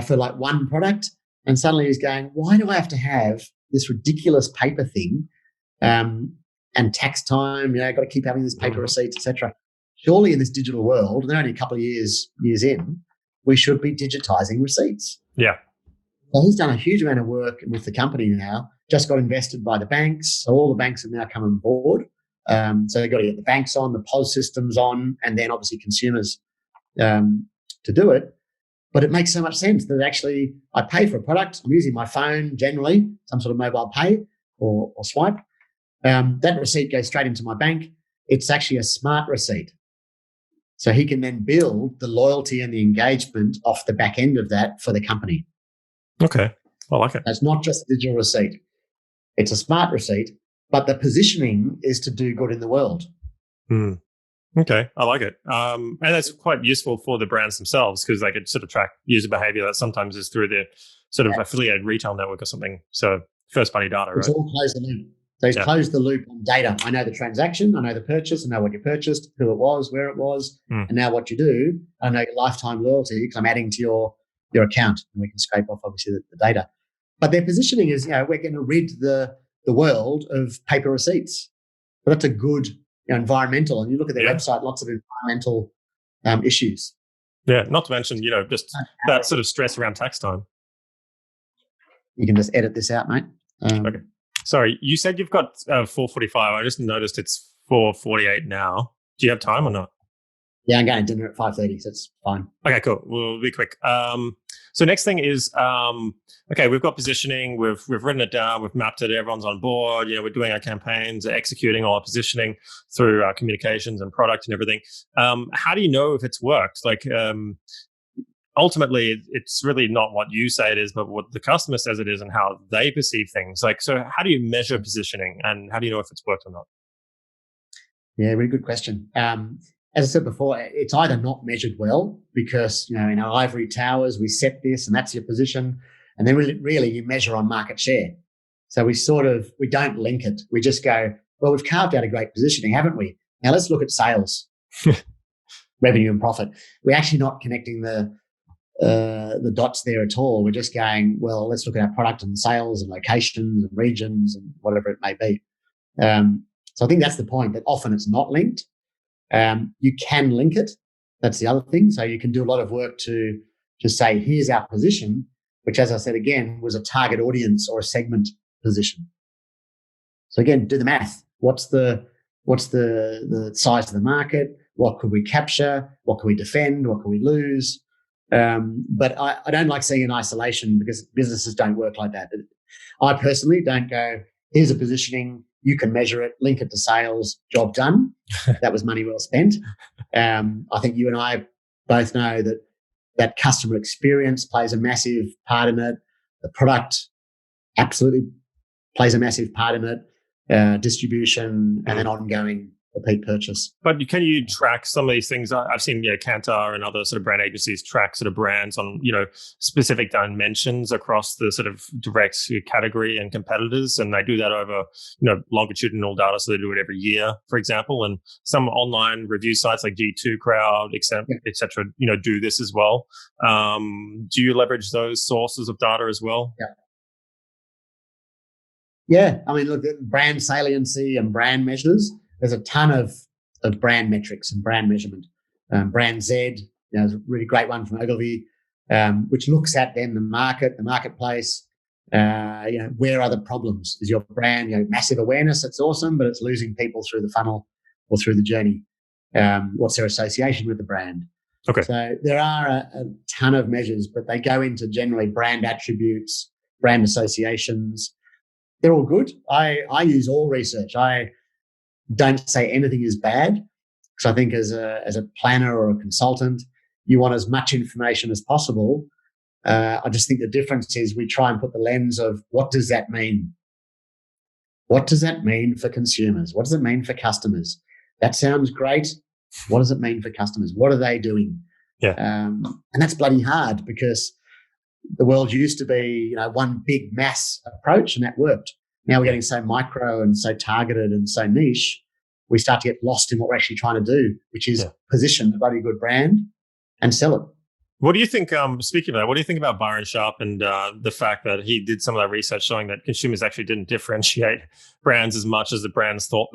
for like one product. And suddenly he's going, why do I have to have this ridiculous paper thing and tax time? Got to keep having this paper receipts, etc. Surely in this digital world, and they're only a couple of years in, we should be digitizing receipts. Yeah. So he's done a huge amount of work with the company now, just got invested by the banks. So all the banks have now come on board. So they've got to get the banks on, the POS systems on, and then obviously consumers to do it. But it makes so much sense that actually I pay for a product. I'm using my phone generally, some sort of mobile pay or swipe. That receipt goes straight into my bank. It's actually a smart receipt. So he can then build the loyalty and the engagement off the back end of that for the company. Okay. I like it. It's not just a digital receipt. It's a smart receipt, but the positioning is to do good in the world. Okay, I like it. And that's quite useful for the brands themselves because they could sort of track user behavior that sometimes is through their sort of affiliated retail network or something. So first-party data, right? It's all closed the loop. So he's closed the loop on data. I know the transaction, I know the purchase, I know what you purchased, who it was, where it was, and now what you do. I know your lifetime loyalty because I'm adding to your account, and we can scrape off obviously the data. But their positioning is, we're going to rid the world of paper receipts. But that's a good environmental, and you look at their website, lots of environmental issues. Yeah, not to mention, just that sort of stress around tax time. You can just edit this out, mate. Okay. Sorry, you said you've got 4:45. I just noticed it's 4:48 now. Do you have time or not? Yeah, I'm going to dinner at 5:30, so it's fine. Okay, cool. We'll be quick. So next thing is, okay, we've got positioning. We've written it down. We've mapped it. Everyone's on board. We're doing our campaigns, executing all our positioning through our communications and product and everything. How do you know if it's worked? Like, ultimately, it's really not what you say it is, but what the customer says it is and how they perceive things. Like, so how do you measure positioning and how do you know if it's worked or not? Yeah, really good question. As I said before, it's either not measured well because, in our ivory towers, we set this and that's your position. And then really you measure on market share. So we don't link it. We just go, well, we've carved out a great positioning, haven't we? Now let's look at sales, revenue and profit. We're actually not connecting the dots there at all. We're just going, well, let's look at our product and sales and locations and regions and whatever it may be. So I think that's the point, that often it's not linked. You can link it. That's the other thing. So you can do a lot of work to say, here's our position, which, as I said, again, was a target audience or a segment position. So again, do the math. What's the size of the market? What could we capture? What can we defend? What can we lose? But I don't like seeing in isolation because businesses don't work like that. I personally don't go, here's a positioning, you can measure it, link it to sales, job done. That was money well spent. I think you and I both know that customer experience plays a massive part in it. The product absolutely plays a massive part in it. Distribution and then ongoing repeat purchase. But can you track some of these things? I've seen, Kantar and other sort of brand agencies track sort of brands on, specific dimensions across the sort of direct category and competitors. And they do that over, longitudinal data. So they do it every year, for example. And some online review sites like G2 Crowd, et cetera, do this as well. Do you leverage those sources of data as well? Yeah. Yeah. I mean, look at brand saliency and brand measures. There's a ton of brand metrics and brand measurement. Brand Z, is a really great one from Ogilvy, which looks at then the market, the marketplace. Where are the problems? Is your brand, massive awareness? That's awesome, but it's losing people through the funnel or through the journey. What's their association with the brand? Okay. So there are a ton of measures, but they go into generally brand attributes, brand associations. They're all good. I use all research. I don't say anything is bad, because I think as a planner or a consultant, you want as much information as possible. I just think the difference is we try and put the lens of what does that mean? What does that mean for consumers? What does it mean for customers? That sounds great. What does it mean for customers? What are they doing? Yeah. And that's bloody hard, because the world used to be, one big mass approach, and that worked. Now we're getting so micro and so targeted and so niche, we start to get lost in what we're actually trying to do, which is position a bloody good brand and sell it. What do you think, speaking of that, what do you think about Byron Sharp and the fact that he did some of that research showing that consumers actually didn't differentiate brands as much as the brands thought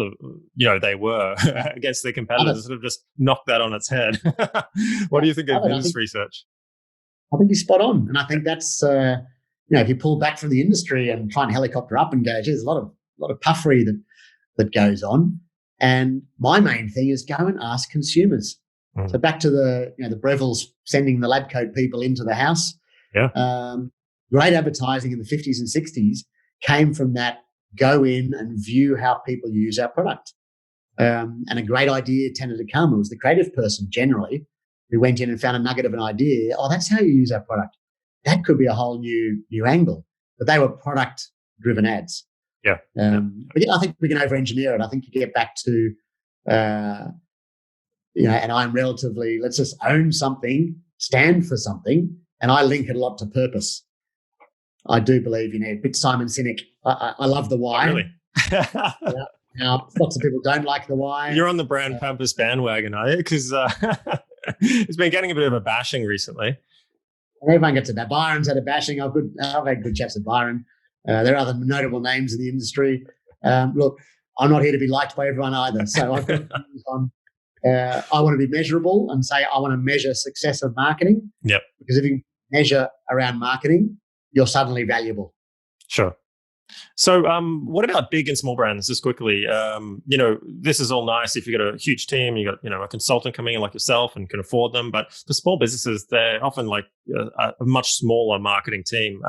they were against their competitors, sort of just knocked that on its head? What do you think of his research? I think he's spot on. And I think that's, if you pull back from the industry and try and helicopter up and go, there's a lot of puffery that goes on. And my main thing is go and ask consumers. So back to the Brevilles sending the lab coat people into the house. Yeah. Great advertising in the 50s and 60s came from that. Go in and view how people use our product. And a great idea tended to come. It was the creative person generally who went in and found a nugget of an idea. Oh, that's how you use our product. That could be a whole new angle. But they were product-driven ads. Yeah. But I think we can over-engineer it. I think you get back to, and I'm relatively, let's just own something, stand for something, and I link it a lot to purpose. I do believe, a bit Simon Sinek. I love the why. Oh, really? Now, lots of people don't like the why. You're on the brand purpose bandwagon, are you? Because it's been getting a bit of a bashing recently. Everyone gets a bashing. Byron's had a bashing. I've had good chats at Byron. There are other notable names in the industry. Look, I'm not here to be liked by everyone either. So I've got on. I want to be measurable and say I want to measure success of marketing. Yep. Because if you measure around marketing, you're suddenly valuable. Sure. So what about big and small brands, just quickly? This is all nice if you've got a huge team, you've got, a consultant coming in like yourself and can afford them. But for small businesses, they're often like a much smaller marketing team.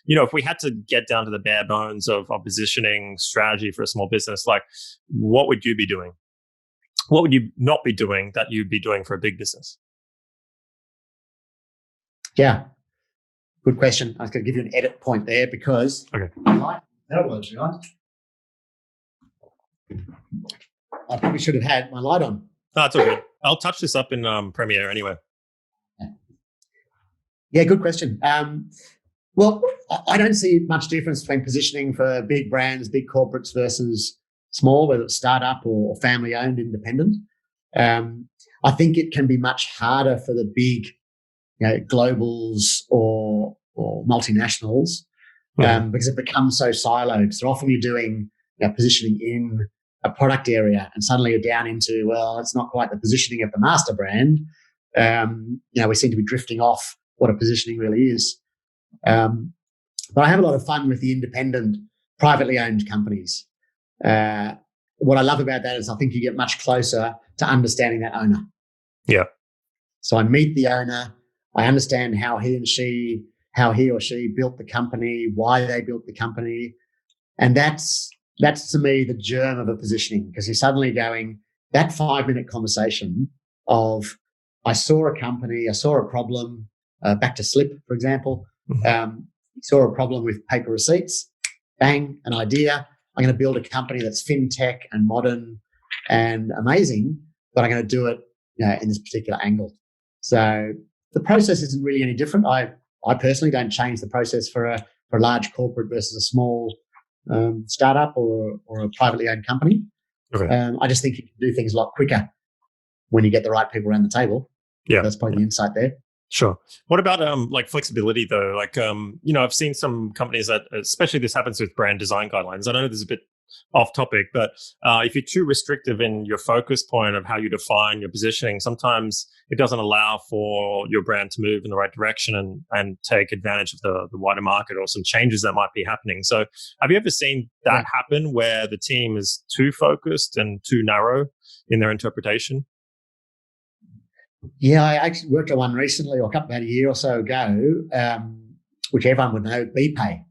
If we had to get down to the bare bones of positioning strategy for a small business, like what would you be doing? What would you not be doing that you'd be doing for a big business? Yeah. Good question. I was going to give you an edit point there because that works, right? I probably should have had my light on. No, it's all good. I'll touch this up in Premiere anyway. Yeah, good question. Well, I don't see much difference between positioning for big brands, big corporates versus small, whether it's startup or family-owned independent. I think it can be much harder for the big globals or multinationals because it becomes so siloed. So often you're doing positioning in a product area and suddenly you're down into, well, it's not quite the positioning of the master brand. We seem to be drifting off what a positioning really is. But I have a lot of fun with the independent, privately owned companies. What I love about that is I think you get much closer to understanding that owner. Yeah. So I meet the owner. I understand how he or she built the company, why they built the company. And that's to me the germ of a positioning, because you're suddenly going, that 5-minute conversation of, I saw a company, I saw a problem, back to Slip, for example. Saw a problem with paper receipts, bang, an idea. I'm going to build a company that's fintech and modern and amazing, but I'm going to do it, in this particular angle. So the process isn't really any different. I personally don't change the process for a large corporate versus a small startup or a privately owned company. Okay. I just think you can do things a lot quicker when you get the right people around the table. Yeah, that's probably the insight there. Sure. What about like flexibility though? Like I've seen some companies that, especially this happens with brand design guidelines. I know this is a bit off topic, but if you're too restrictive in your focus point of how you define your positioning, sometimes it doesn't allow for your brand to move in the right direction and take advantage of the wider market or some changes that might be happening. So have you ever seen that happen where the team is too focused and too narrow in their interpretation? Yeah, I actually worked on one recently, or about a year or so ago, which everyone would know, BPay.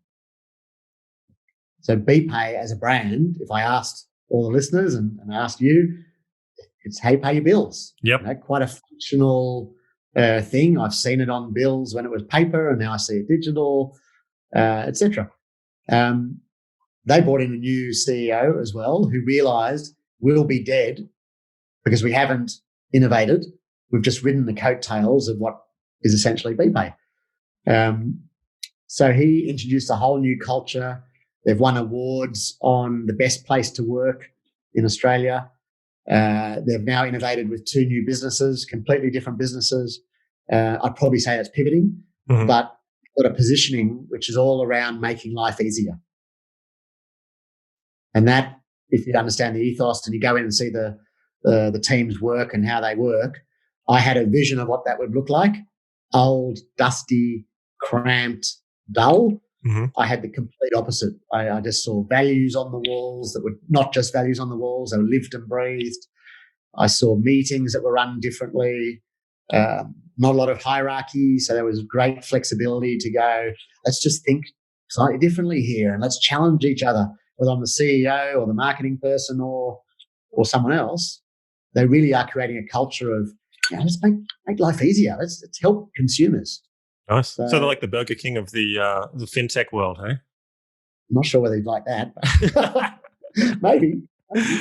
So BPay as a brand, if I asked all the listeners and I asked you, it's how you pay your bills. Yep. Quite a functional thing. I've seen it on bills when it was paper, and now I see it digital, etc. They brought in a new CEO as well, who realised we'll be dead because we haven't innovated. We've just ridden the coattails of what is essentially BPay. So he introduced a whole new culture. They've won awards on the best place to work in Australia. They've now innovated with 2 new businesses, completely different businesses. I'd probably say it's pivoting, but got a positioning which is all around making life easier. And that, if you understand the ethos and you go in and see the team's work and how they work, I had a vision of what that would look like. Old, dusty, cramped, dull. I had the complete opposite. I just saw values on the walls that were not just values on the walls, they were lived and breathed. I saw meetings that were run differently, not a lot of hierarchy, so there was great flexibility to go, let's just think slightly differently here and let's challenge each other, whether I'm the CEO or the marketing person or someone else. They really are creating a culture of, let's make life easier. Let's help consumers. Nice. So they're like the Burger King of the fintech world, hey? I'm not sure whether you'd like that, but maybe.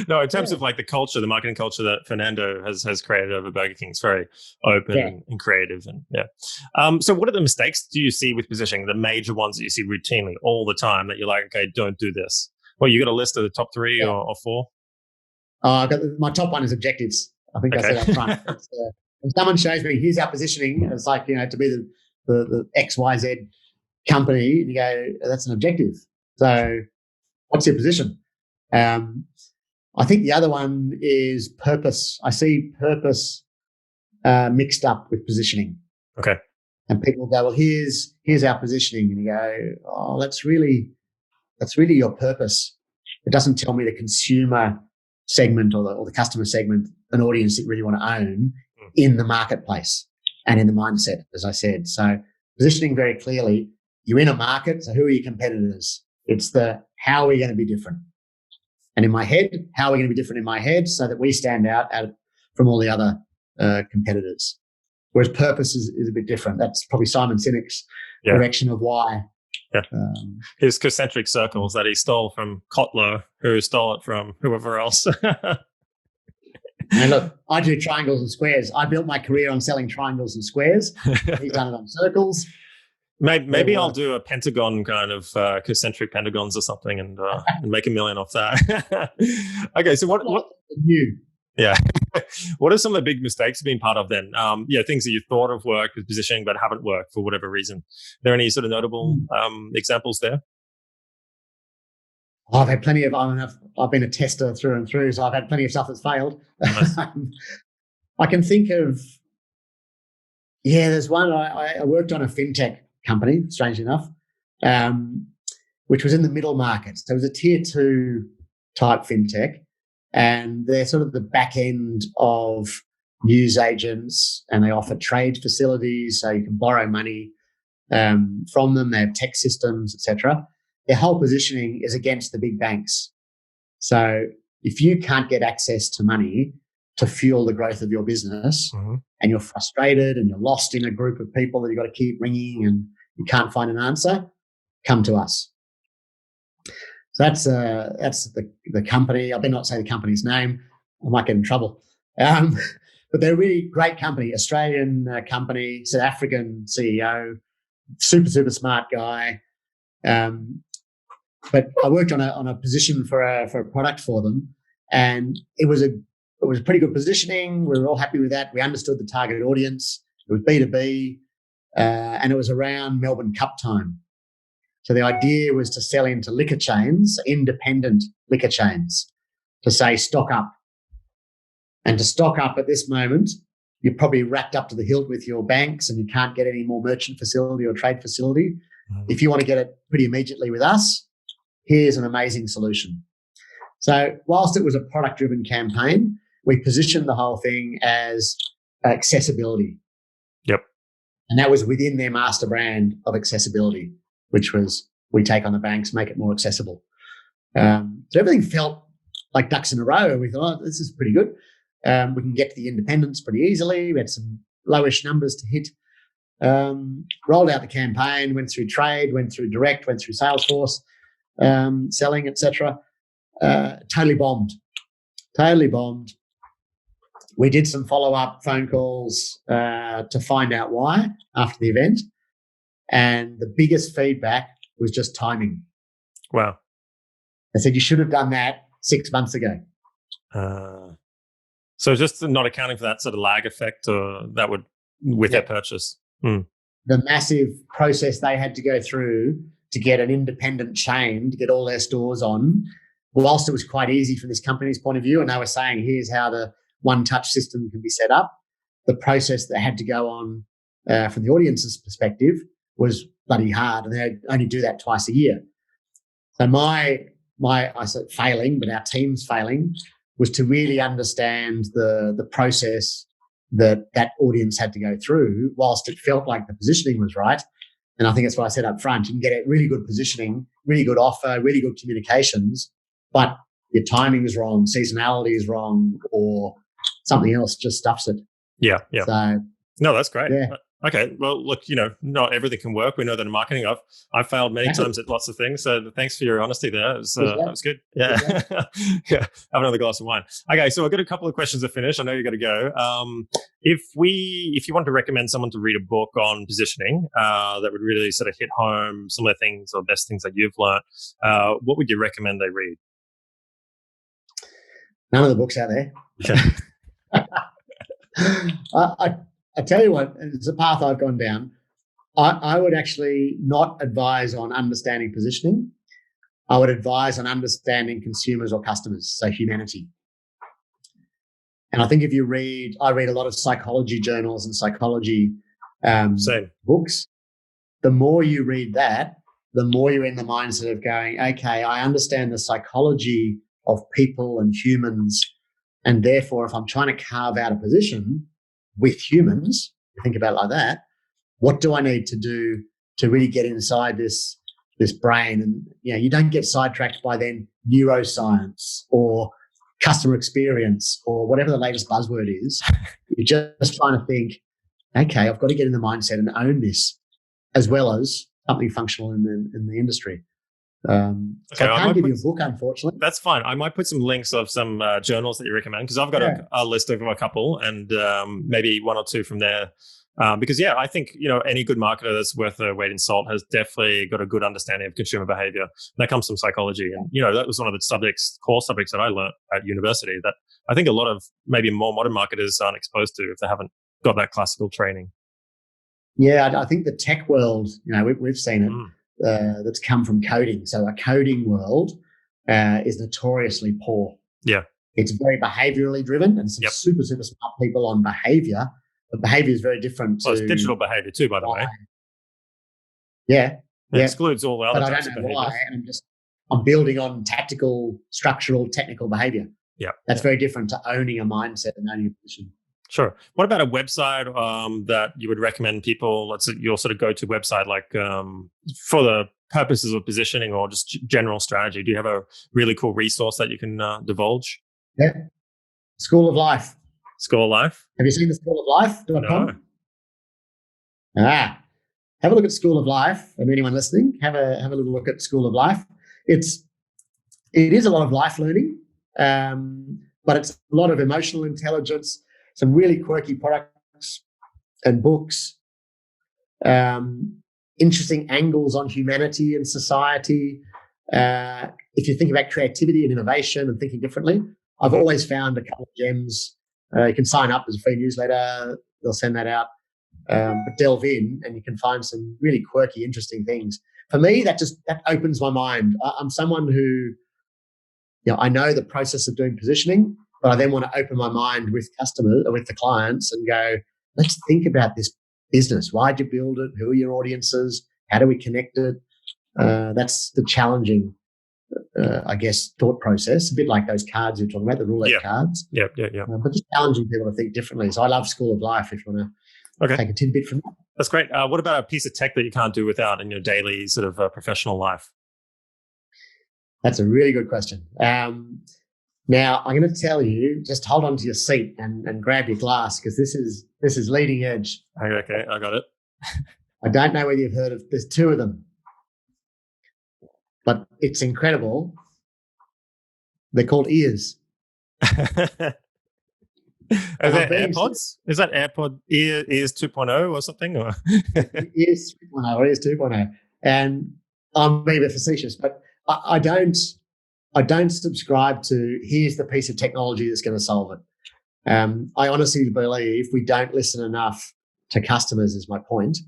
No, in terms of like the culture, the marketing culture that Fernando has created over Burger King, it's very open and creative, and so, what are the mistakes do you see with positioning? The major ones that you see routinely all the time that you're like, okay, don't do this. Well, you got a list of the top 3 or 4? I've got my top one is objectives. I think I said up front. When someone shows me, here's our positioning, it's like, to be the XYZ company, and you go, that's an objective. So what's your position? I think the other one is purpose. I see purpose mixed up with positioning. Okay. And people go, well, here's our positioning. And you go, oh, that's really your purpose. It doesn't tell me the consumer segment or the customer segment, an audience that you really want to own in the marketplace and in the mindset, as I said. So positioning very clearly, you're in a market, so who are your competitors? It's how are we going to be different? And in my head, how are we going to be different in my head so that we stand out from all the other competitors? Whereas purpose is a bit different. That's probably Simon Sinek's direction of why. Yeah. His concentric circles that he stole from Kotler, who stole it from whoever else. And look, I do triangles and squares. I built my career on selling triangles and squares. He's done it on circles. Maybe I'll do a pentagon kind of concentric pentagons or something and make $1 million off that. Okay, so what you? Yeah. What are some of the big mistakes you've been part of then? Things that you thought have worked with positioning but haven't worked for whatever reason. Are there any sort of notable examples there? I've had plenty of. I've been a tester through and through, so I've had plenty of stuff that's failed. Nice. I can think of. Yeah, there's one. I worked on a fintech company, strangely enough, which was in the middle market. So it was a tier 2 type fintech, and they're sort of the back end of news agents, and they offer trade facilities, so you can borrow money from them. They have tech systems, etc. Their whole positioning is against the big banks. So if you can't get access to money to fuel the growth of your business, and you're frustrated and you're lost in a group of people that you've got to keep ringing and you can't find an answer, come to us. So that's the company. I better not say the company's name. I might get in trouble. But they're a really great company, Australian company, South African CEO, super smart guy. But I worked on a position for a product for them, and it was a pretty good positioning. We were all happy with that. We understood the target audience. It was B2B, and it was around Melbourne Cup time. So the idea was to sell into liquor chains, independent liquor chains, to say stock up. And to stock up at this moment, you're probably wrapped up to the hilt with your banks and you can't get any more merchant facility or trade facility. Mm-hmm. If you want to get it pretty immediately with us, here's an amazing solution. So whilst it was a product-driven campaign, we positioned the whole thing as accessibility. Yep. And that was within their master brand of accessibility, which was we take on the banks, make it more accessible. So everything felt like ducks in a row. And we thought, this is pretty good. We can get to the independents pretty easily. We had some lowish numbers to hit. Rolled out the campaign, went through trade, went through direct, went through Salesforce, selling, etc. Totally bombed. We did some follow-up phone calls to find out why after the event. And the biggest feedback was just timing. Wow. I said, you should have done that 6 months ago. So just not accounting for that sort of lag effect that would with their purchase. The massive process they had to go through to get an independent chain to get all their stores on, whilst it was quite easy from this company's point of view, and they were saying, here's how the one-touch system can be set up, the process that had to go on from the audience's perspective was bloody hard, and they only do that twice a year. So I said failing, but our team's failing, was to really understand the process that audience had to go through, whilst it felt like the positioning was right. And I think that's what I said up front. You can get a really good positioning, really good offer, really good communications, but your timing is wrong, seasonality is wrong, or something else just stuffs it. Yeah. So, no, that's great. Yeah. Okay. Well, look, not everything can work. We know that in marketing. I've failed many times at lots of things. So thanks for your honesty there. That was good. Yeah. Yeah. Have another glass of wine. Okay. So I've got a couple of questions to finish. I know you got to go. If you want to recommend someone to read a book on positioning that would really sort of hit home some of the things or best things that you've learned, what would you recommend they read? None of the books out there. I tell you what, it's a path I've gone down. I would actually not advise on understanding positioning. I would advise on understanding consumers or customers, so humanity. And I think if you I read a lot of psychology journals and psychology books. The more you read that, the more you're in the mindset of going, okay, I understand the psychology of people and humans, and therefore if I'm trying to carve out a position with humans, think about it like that, what do I need to do to really get inside this brain? And you don't get sidetracked by then neuroscience or customer experience or whatever the latest buzzword is. You're just trying to think, okay, I've got to get in the mindset and own this, as well as something functional in the industry. So I can't give you a book, unfortunately. That's fine. I might put some links of some journals that you recommend, because I've got a list of a couple, and maybe one or two from there. Because I think any good marketer that's worth their weight in salt has definitely got a good understanding of consumer behavior. That comes from psychology, and that was one of the core subjects that I learned at university. That I think a lot of maybe more modern marketers aren't exposed to if they haven't got that classical training. Yeah, I think the tech world, we've seen it. That's come from coding. So a coding world is notoriously poor. Yeah. It's very behaviorally driven, and some super smart people on behavior. But behavior is very different to... Well, it's digital behavior too, by the way. Yeah. It excludes all the other types of behavior. But I don't know why. I'm building on tactical, structural, technical behavior. Yeah. That's very different to owning a mindset and owning a position. Sure. What about a website that you would recommend people, your sort of go-to website, like for the purposes of positioning or just general strategy? Do you have a really cool resource that you can divulge? Yeah. School of Life. School of Life? Have you seen the schooloflife.com? No. Have a look at School of Life. And anyone listening, have a little look at School of Life. It is a lot of life learning. but it's a lot of emotional intelligence, some really quirky products and books, interesting angles on humanity and society. If you think about creativity and innovation and thinking differently, I've always found a couple of gems. You can sign up as a free newsletter. They'll send that out. But delve in and you can find some really quirky, interesting things. For me, that opens my mind. I'm someone who, I know the process of doing positioning, but I then want to open my mind with customers or with the clients and go, let's think about this business. Why'd you build it? Who are your audiences? How do we connect it? That's the challenging, I guess, thought process. A bit like those cards you're talking about, the roulette cards. Yeah. But just challenging people to think differently. So I love School of Life, if you want to take a tidbit from that. That's great. What about a piece of tech that you can't do without in your daily sort of professional life? That's a really good question. Now, I'm going to tell you, just hold on to your seat and grab your glass because this is leading edge. Okay, I got it. I don't know whether you've heard of, there's two of them, but it's incredible. They're called ears. Are there AirPods? Is that AirPod Ears 2.0 or something? Or? Ears 3.0 or Ears 2.0. And I'm being facetious, but I don't subscribe to here's the piece of technology that's going to solve it. I honestly believe we don't listen enough to customers is my point.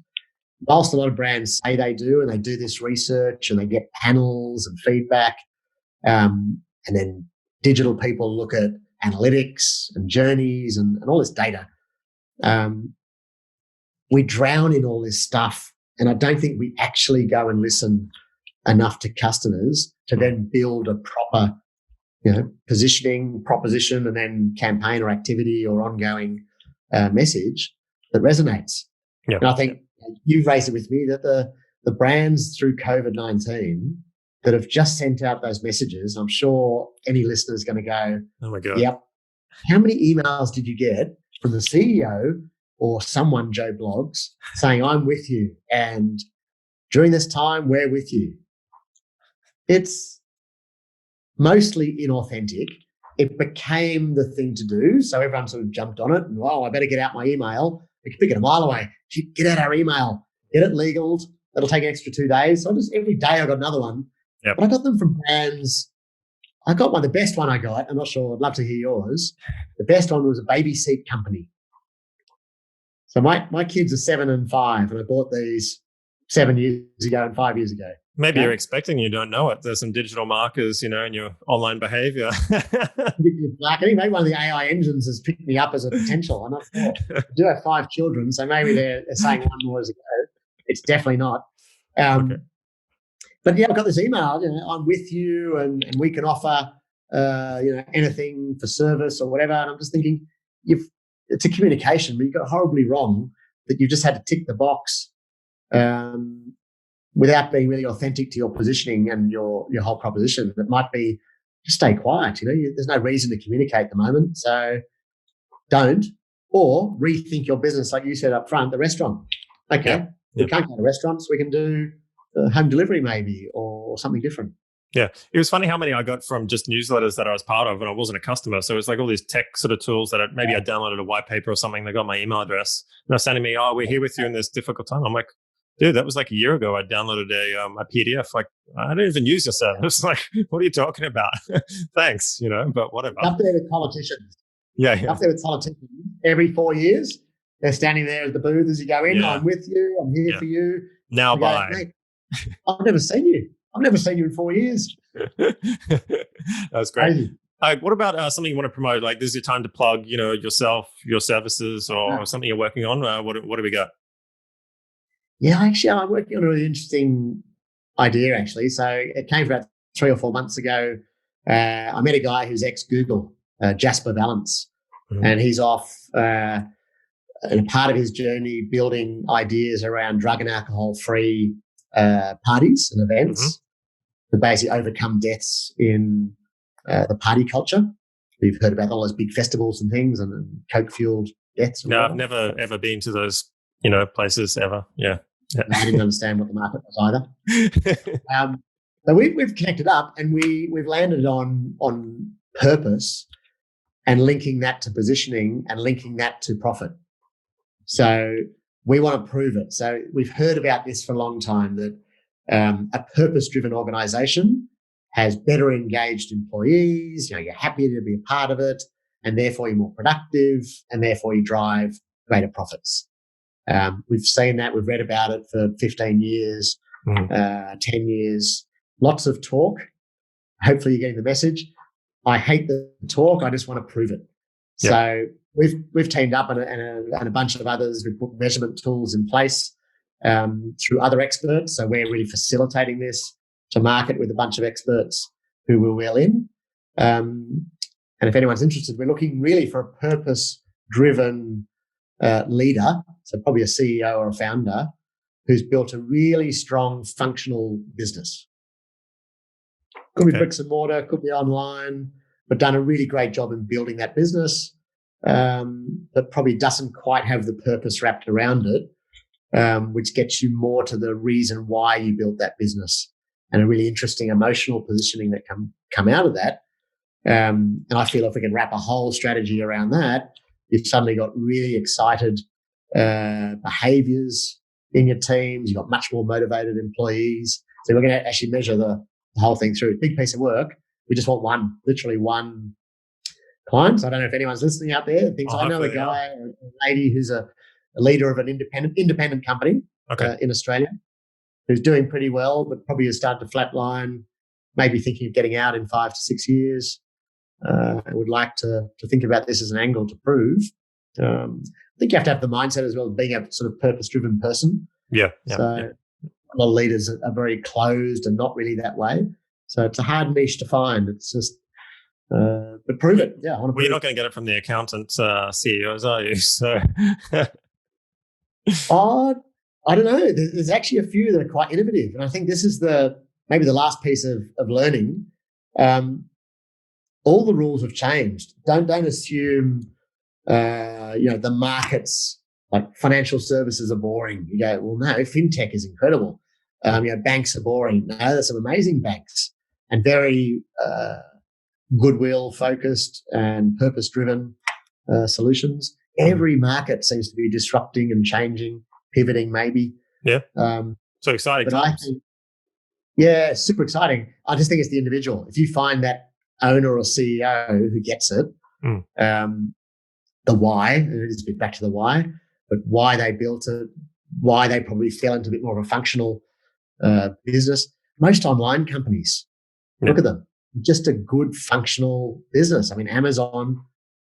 Whilst a lot of brands say they do, and they do this research and they get panels and feedback, and then digital people look at analytics and journeys and all this data. We drown in all this stuff, and I don't think we actually go and listen enough to customers to then build a proper, positioning, proposition, and then campaign or activity or ongoing message that resonates. Yeah. And I think you've raised it with me that the brands through COVID-19 that have just sent out those messages, I'm sure any listener is going to go, oh my God. Yep. How many emails did you get from the CEO or someone, Joe Blogs, saying, I'm with you, and during this time, we're with you? It's mostly inauthentic. It became the thing to do, so everyone sort of jumped on it and, I better get out my email. We can pick it a mile away. Get out our email. Get it legaled. That'll take an extra 2 days. So every day I got another one. Yep. But I got them from brands. I got the best one I got. I'm not sure. I'd love to hear yours. The best one was a baby seat company. So my kids are 7 and 5, and I bought these 7 years ago and 5 years ago. Maybe you're expecting you don't know it. There's some digital markers, in your online behavior. Maybe one of the AI engines has picked me up as a potential. I'm not sure. I do have 5 children, so maybe they're saying one more as a go. It's definitely not. Okay. But I've got this email, I'm with you and we can offer, anything for service or whatever. And I'm just thinking, it's a communication, but you got horribly wrong that you just had to tick the box without being really authentic to your positioning and your whole proposition. It might be just stay quiet. There's no reason to communicate at the moment, so don't. Or rethink your business, like you said up front, the restaurant. Okay, we can't go to restaurants. We can do home delivery maybe, or something different. Yeah. It was funny how many I got from just newsletters that I was part of and I wasn't a customer. So it was like all these tech sort of tools that maybe I downloaded a white paper or something. They got my email address and they're sending me, we're here with you in this difficult time. I'm like, dude, that was like a year ago. I downloaded a PDF. Like, I don't even use your service. Like, what are you talking about? Thanks, but whatever. Up there with politicians. Yeah. Up there with politicians. Every 4 years, they're standing there at the booth as you go in. Yeah. I'm with you. I'm here for you. Now bye. Mate, I've never seen you. I've never seen you in 4 years. That's great. What about something you want to promote? Like, this is your time to plug, yourself, your services, or something you're working on. What do we got? Yeah, actually, I'm working on a really interesting idea, actually. So it came about 3 or 4 months ago. I met a guy who's ex-Google, Jasper Valance, and he's off and part of his journey building ideas around drug and alcohol-free parties and events to basically overcome deaths in the party culture. We've heard about all those big festivals and things and Coke-fueled deaths. No, I've never, ever been to those, places ever. Yeah. I didn't understand what the market was either. But we've connected up and we've landed on purpose and linking that to positioning and linking that to profit. So we want to prove it. So we've heard about this for a long time, that a purpose-driven organisation has better engaged employees. You're happier to be a part of it, and therefore you're more productive, and therefore you drive greater profits. We've seen that. We've read about it for 15 years, 10 years. Lots of talk. Hopefully you're getting the message. I hate the talk. I just want to prove it. Yep. So we've teamed up and a bunch of others. We've put measurement tools in place through other experts. So we're really facilitating this to market with a bunch of experts who we're well in. And if anyone's interested, we're looking really for a purpose-driven leader, so probably a CEO or a founder, who's built a really strong functional business. Could be bricks and mortar, could be online, but done a really great job in building that business, but probably doesn't quite have the purpose wrapped around it, which gets you more to the reason why you built that business, and a really interesting emotional positioning that come out of that. And I feel if we can wrap a whole strategy around that, you've suddenly got really excited behaviours in your teams. You've got much more motivated employees. So we're going to actually measure the whole thing through. Big piece of work. We just want literally one client. So I don't know if anyone's listening out there. I know a guy, a lady who's a leader of an independent company in Australia, who's doing pretty well, but probably has started to flatline, maybe thinking of getting out in 5 to 6 years. I would like to think about this as an angle to prove. I think you have to have the mindset as well of being a sort of purpose-driven person. Yeah. A lot of leaders are very closed and not really that way. So it's a hard niche to find. It's just, but prove it. Yeah, I want to. Well, you're not going to get it from the accountant CEOs, are you? So, I don't know. There's actually a few that are quite innovative, and I think this is maybe the last piece of learning. All the rules have changed. Don't assume the markets, like financial services, are boring. You go, well, no, fintech is incredible. Banks are boring. No, there's some amazing banks and very goodwill focused and purpose driven solutions. Every market seems to be disrupting and changing, pivoting maybe. Yeah. So exciting times. Super exciting. I just think it's the individual. If you find that owner or CEO who gets it, the why, and it is a bit back to the why, but why they built it, why they probably fell into a bit more of a functional business. Most online companies, look at them, just a good functional business. I mean, Amazon,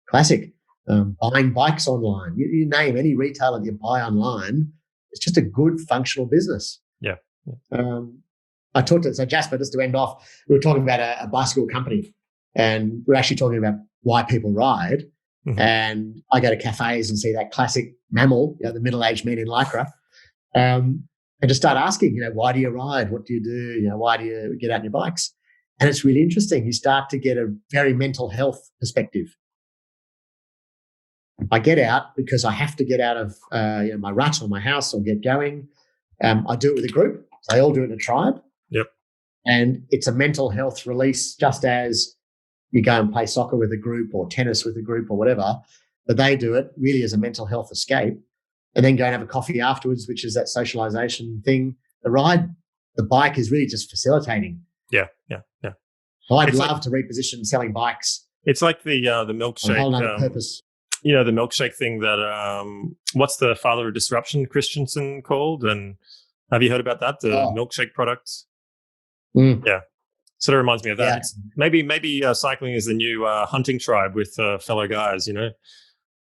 classic, buying bikes online. You name any retailer that you buy online, it's just a good functional business. Yeah. I talked to, so Jasper, just to end off, we were talking about a bicycle company, and we're actually talking about why people ride. Mm-hmm. And I go to cafes and see that classic mammal, the middle-aged men in Lycra, and just start asking, why do you ride? What do you do? Why do you get out on your bikes? And it's really interesting. You start to get a very mental health perspective. I get out because I have to get out of my rut or my house or get going. I do it with a group. So they all do it in a tribe. Yep. And it's a mental health release, just as you go and play soccer with a group or tennis with a group or whatever. But they do it really as a mental health escape, and then go and have a coffee afterwards, which is that socialization thing. The bike is really just facilitating. Yeah. So I'd love to reposition selling bikes. It's like the milkshake. A whole other purpose. The milkshake thing that, what's the father of disruption, Christensen, called? And have you heard about that? The milkshake product? Yeah. Sort of reminds me of that. Yeah. It's maybe cycling is the new hunting tribe with fellow guys, A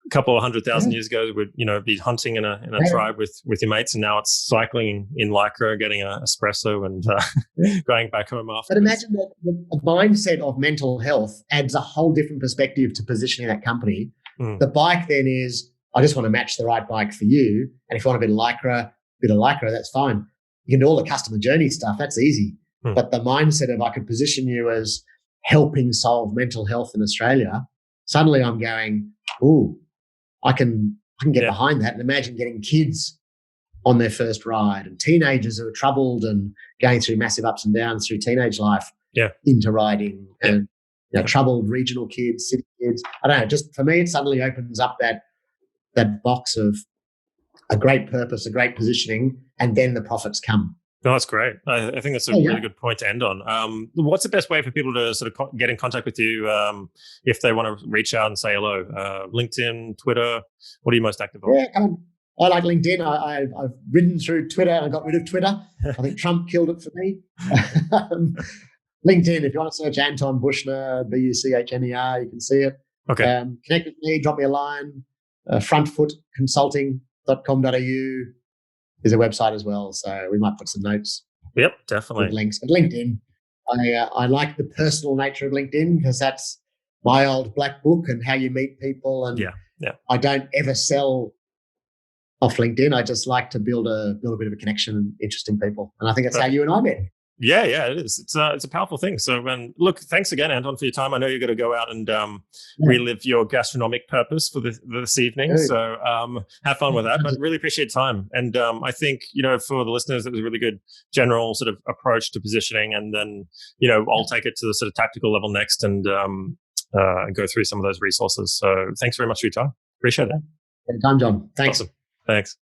couple of 100,000 years ago, would be hunting in a tribe with your mates, and now it's cycling in Lycra, getting an espresso and going back home after. But imagine that the mindset of mental health adds a whole different perspective to positioning that company. The bike then is, I just want to match the right bike for you, and if you want a bit of Lycra, that's fine. You can do all the customer journey stuff. That's easy. But the mindset of I could position you as helping solve mental health in Australia, suddenly I'm going, ooh, I can get behind that. And imagine getting kids on their first ride and teenagers who are troubled and going through massive ups and downs through teenage life into riding. And troubled regional kids, city kids. I don't know. Just for me, it suddenly opens up that box of a great purpose, a great positioning, and then the profits come. No, that's great. I think that's a really good point to end on. What's the best way for people to sort of get in contact with you if they want to reach out and say hello? LinkedIn, Twitter? What are you most active on? Yeah, I like LinkedIn. I've ridden through Twitter and I got rid of Twitter. I think Trump killed it for me. LinkedIn, if you want to search Anton Buchner, Buchner, you can see it. Okay. Connect with me, drop me a line. Frontfootconsulting.com.au is a website as well. So we might put some notes. Yep, definitely. With links. But LinkedIn, I like the personal nature of LinkedIn because that's my old black book and how you meet people. And I don't ever sell off LinkedIn. I just like to build a bit of a connection and interesting people. And I think that's how you and I met. Yeah, it is. It's a powerful thing. So, look, thanks again, Anton, for your time. I know you're going to go out and relive your gastronomic purpose for this evening. So have fun with that. But really appreciate your time. And I think, for the listeners, it was a really good general sort of approach to positioning. And then, I'll take it to the sort of tactical level next and go through some of those resources. So thanks very much for your time. Appreciate it. Anytime, John. Thanks. Awesome. Thanks.